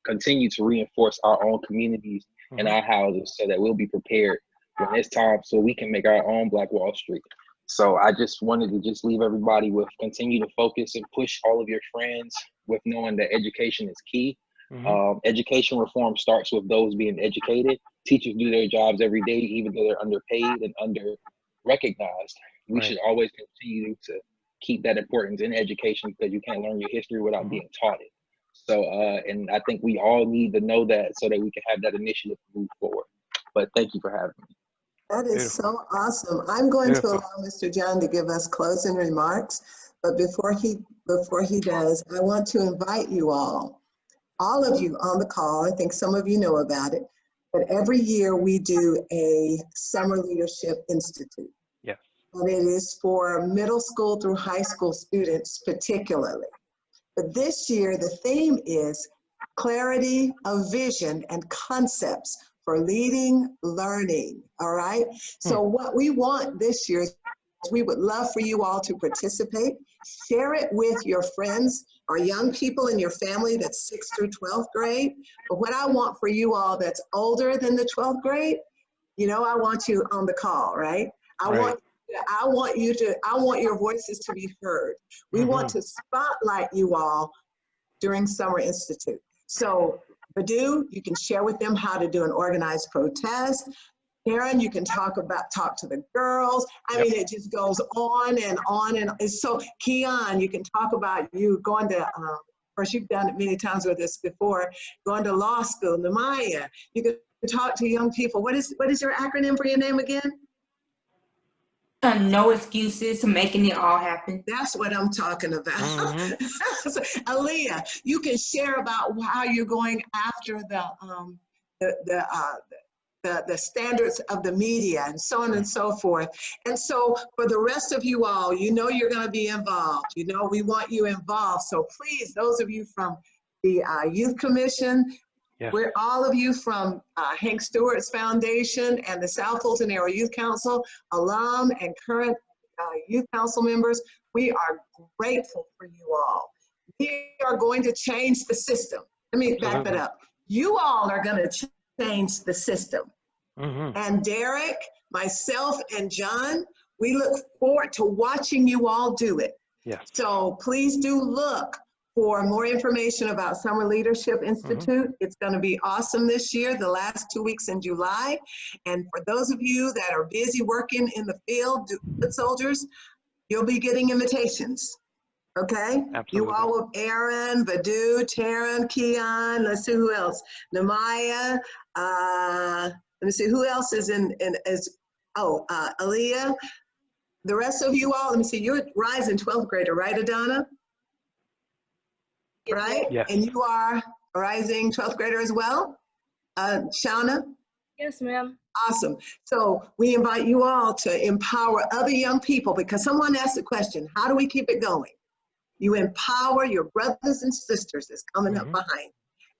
continue to reinforce our own communities and our houses, so that we'll be prepared when it's time, so we can make our own Black Wall Street. So I just wanted to just leave everybody with continue to focus and push all of your friends with knowing that education is key. Education reform starts with those being educated. Teachers do their jobs every day, even though they're underpaid and under-recognized. We should always continue to keep that importance in education, because you can't learn your history without being taught it. So, and I think we all need to know that, so that we can have that initiative to move forward. But thank you for having me. That is so awesome. I'm going to allow Mr. John to give us closing remarks, but before he does, I want to invite you all of you on the call. I think some of you know about it, but every year we do a Summer Leadership Institute. Yes. And it is for middle school through high school students particularly. But this year, the theme is clarity of vision and concepts for leading learning, all right? So what we want this year is we would love for you all to participate, share it with your friends or young people in your family that's 6th through 12th grade. But what I want for you all that's older than the 12th grade, I want you on the call, right? I want your voices to be heard. We want to spotlight you all during Summer Institute. So Badu, you can share with them how to do an organized protest. Karen, you can talk to the girls. I mean, it just goes on and on. And so Keon, you can talk about you going to, of course, you've done it many times with us before, going to law school. Namaya, you can talk to young people. What is your acronym for your name again? No excuses to making it all happen. That's what I'm talking about. So, Aaliyah, you can share about how you're going after the standards of the media and so on and so forth. And so for the rest of you all, you know you're going to be involved. You know we want you involved. So please, those of you from the Youth Commission, we're all of you from Hank Stewart Foundation and the South Fulton Area Youth Council, alum and current youth council members, we are grateful for you all. We are going to change the system. Let me back that up. You all are going to change the system. And Derrick, myself, and John, we look forward to watching you all do it. So please do look for more information about Summer Leadership Institute. It's going to be awesome this year, the last 2 weeks in July. And for those of you that are busy working in the field, foot soldiers, you'll be getting invitations. Okay? Absolutely. You all will, Aaron, Badu, Taryn, Keon, let's see who else. Namaya, let me see who else is Aaliyah. The rest of you all, let me see, you're a rising 12th grader, right, Adana? Right? Yes. And you are a rising 12th grader as well? Shauna? Yes, ma'am. Awesome. So we invite you all to empower other young people, because someone asked the question, how do we keep it going? You empower your brothers and sisters that's coming up behind.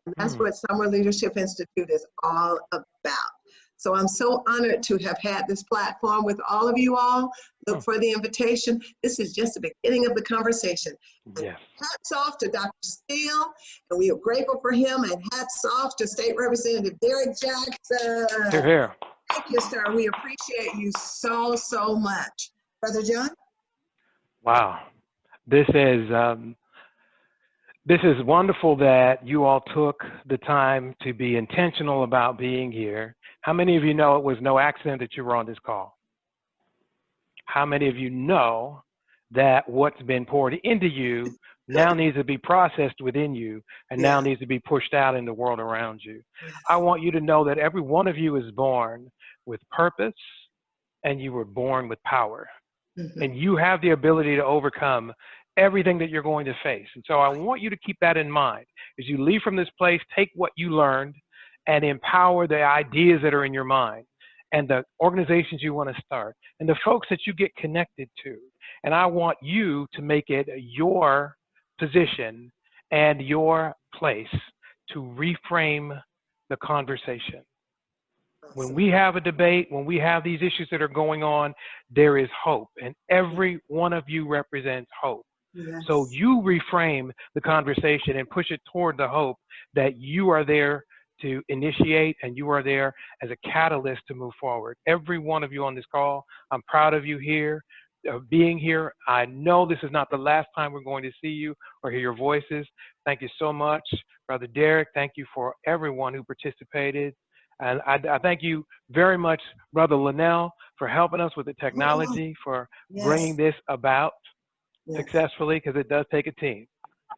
And that's what Summer Leadership Institute is all about. So I'm so honored to have had this platform with all of you all. Look for the invitation. This is just the beginning of the conversation. Yes. Hats off to Dr. Steele, and we are grateful for him, and hats off to State Representative Derrick Jackson. Here. Thank you, sir. We appreciate you so, so much. Brother John? Wow. This is wonderful that you all took the time to be intentional about being here. How many of you know it was no accident that you were on this call? How many of you know that what's been poured into you now needs to be processed within you and now needs to be pushed out in the world around you? I want you to know that every one of you is born with purpose and you were born with power. And you have the ability to overcome everything that you're going to face. And so I want you to keep that in mind. As you leave from this place, take what you learned and empower the ideas that are in your mind and the organizations you want to start and the folks that you get connected to. And I want you to make it your position and your place to reframe the conversation. When we have a debate, when we have these issues that are going on, there is hope, and every one of you represents hope. So you reframe the conversation and push it toward the hope that you are there to initiate and you are there as a catalyst to move forward. Every one of you on this call, I'm proud of you here, being here. I know this is not the last time we're going to see you or hear your voices. Thank you so much, Brother Derrick. Thank you for everyone who participated. And I thank you very much, Brother Linnell, for helping us with the technology, for bringing this about successfully, because it does take a team.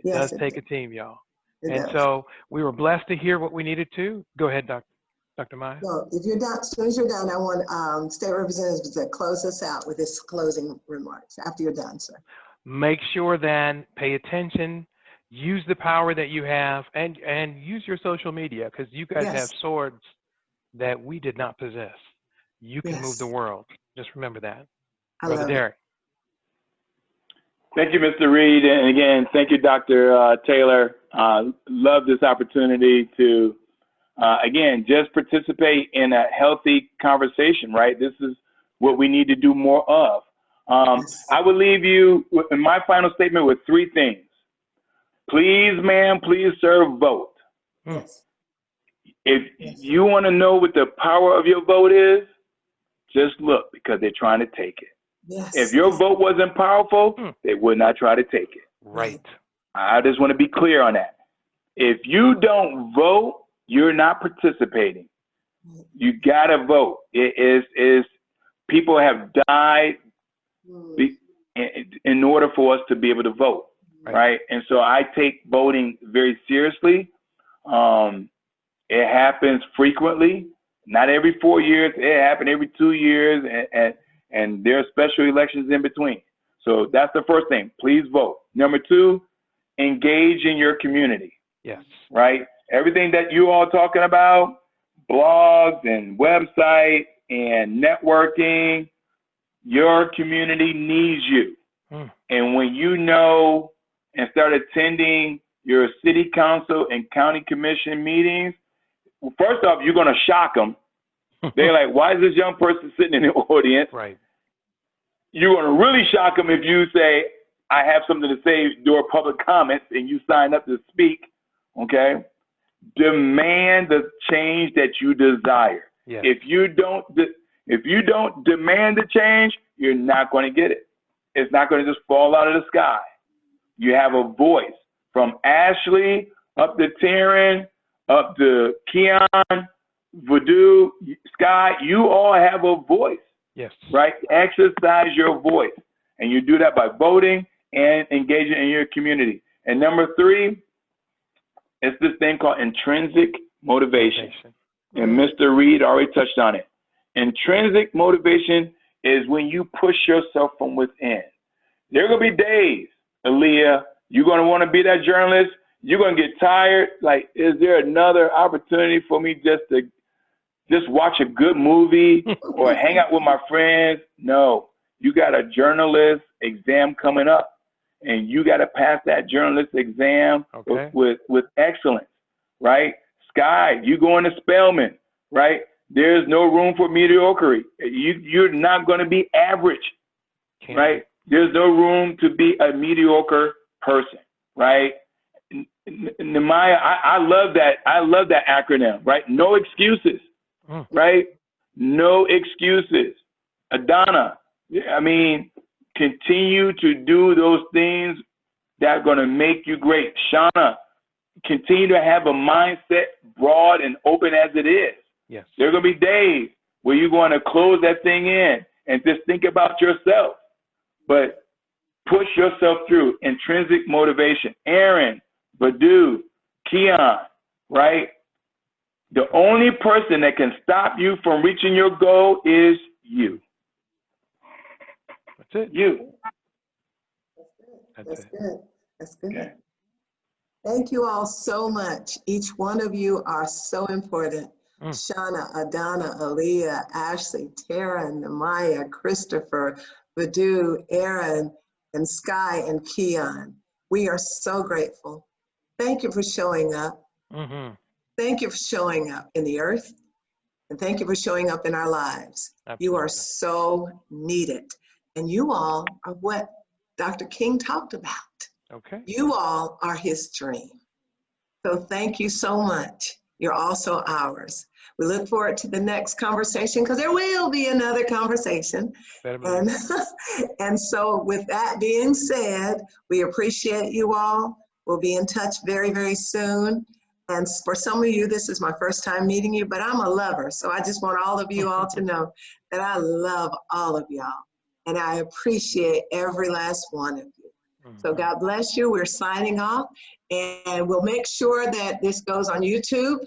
It does take a team, y'all. And so we were blessed to hear what we needed to. Go ahead, Dr. Maya. So if you're done, as soon as you're done, I want State Representative to close us out with his closing remarks after you're done, sir. Make sure then, pay attention, use the power that you have, and use your social media, because you guys have swords that we did not possess. You can move the world. Just remember that. Brother Derrick. Thank you, Mr. Reed. And again, thank you, Dr. Taylor. Love this opportunity to, again, just participate in a healthy conversation, right? This is what we need to do more of. I would leave you in my final statement with three things. Please, ma'am, please, sir, vote. If you want to know what the power of your vote is, just look, because they're trying to take it. Yes. If your vote wasn't powerful, they would not try to take it. Right. I just want to be clear on that. If you don't vote, you're not participating. You gotta vote. It is people have died in order for us to be able to vote, right? And so I take voting very seriously. It happens frequently, not every 4 years. It happens every 2 years, and there are special elections in between. So that's the first thing. Please vote. Number two, engage in your community. Yes. Right? Everything that you all talking about, blogs and website and networking, your community needs you. And when you know and start attending your city council and county commission meetings, well, first off, you're going to shock them. They're like, why is this young person sitting in the audience? Right. You're going to really shock them if you say, I have something to say during public comments, and you sign up to speak. Okay? Demand the change that you desire. Yes. If you don't demand the change, you're not going to get it. It's not going to just fall out of the sky. You have a voice, from Ashley up to Taryn, up to Keon, Voodoo, Sky. You all have a voice. Yes. Right? Exercise your voice. And you do that by voting and engaging in your community. And number three, it's this thing called intrinsic motivation. And Mr. Reed already touched on it. Intrinsic motivation is when you push yourself from within. There are going to be days, Aaliyah, you're going to want to be that journalist. You're going to get tired. Like, is there another opportunity for me just watch a good movie or hang out with my friends? No. You got a journalist exam coming up, and you got to pass that journalist exam with excellence, right? Sky, you going to Spelman, right? There's no room for mediocrity. You're not going to be average, right? There's no room to be a mediocre person, right? Nehemiah, I love that. I love that acronym, right? No excuses, right? No excuses. Adana, I mean, continue to do those things that are going to make you great. Shauna, continue to have a mindset broad and open as it is. Yes. There are going to be days where you're going to close that thing in and just think about yourself. But push yourself through. Intrinsic motivation. Aaron, Badu, Keon, right? The only person that can stop you from reaching your goal is you. That's it. You. That's good. That's good. Okay. Thank you all so much. Each one of you are so important. Shauna, Adana, Aaliyah, Ashley, Tara, Nehemiah, Christopher, Badu, Aaron, and Sky, and Keon. We are so grateful. Thank you for showing up. Thank you for showing up in the earth. And thank you for showing up in our lives. Absolutely. You are so needed. And you all are what Dr. King talked about. Okay. You all are his dream. So thank you so much. You're also ours. We look forward to the next conversation, because there will be another conversation. And so with that being said, we appreciate you all. We'll be in touch very, very soon. And for some of you, this is my first time meeting you, but I'm a lover. So I just want all of you all to know that I love all of y'all. And I appreciate every last one of you. So God bless you. We're signing off. And we'll make sure that this goes on YouTube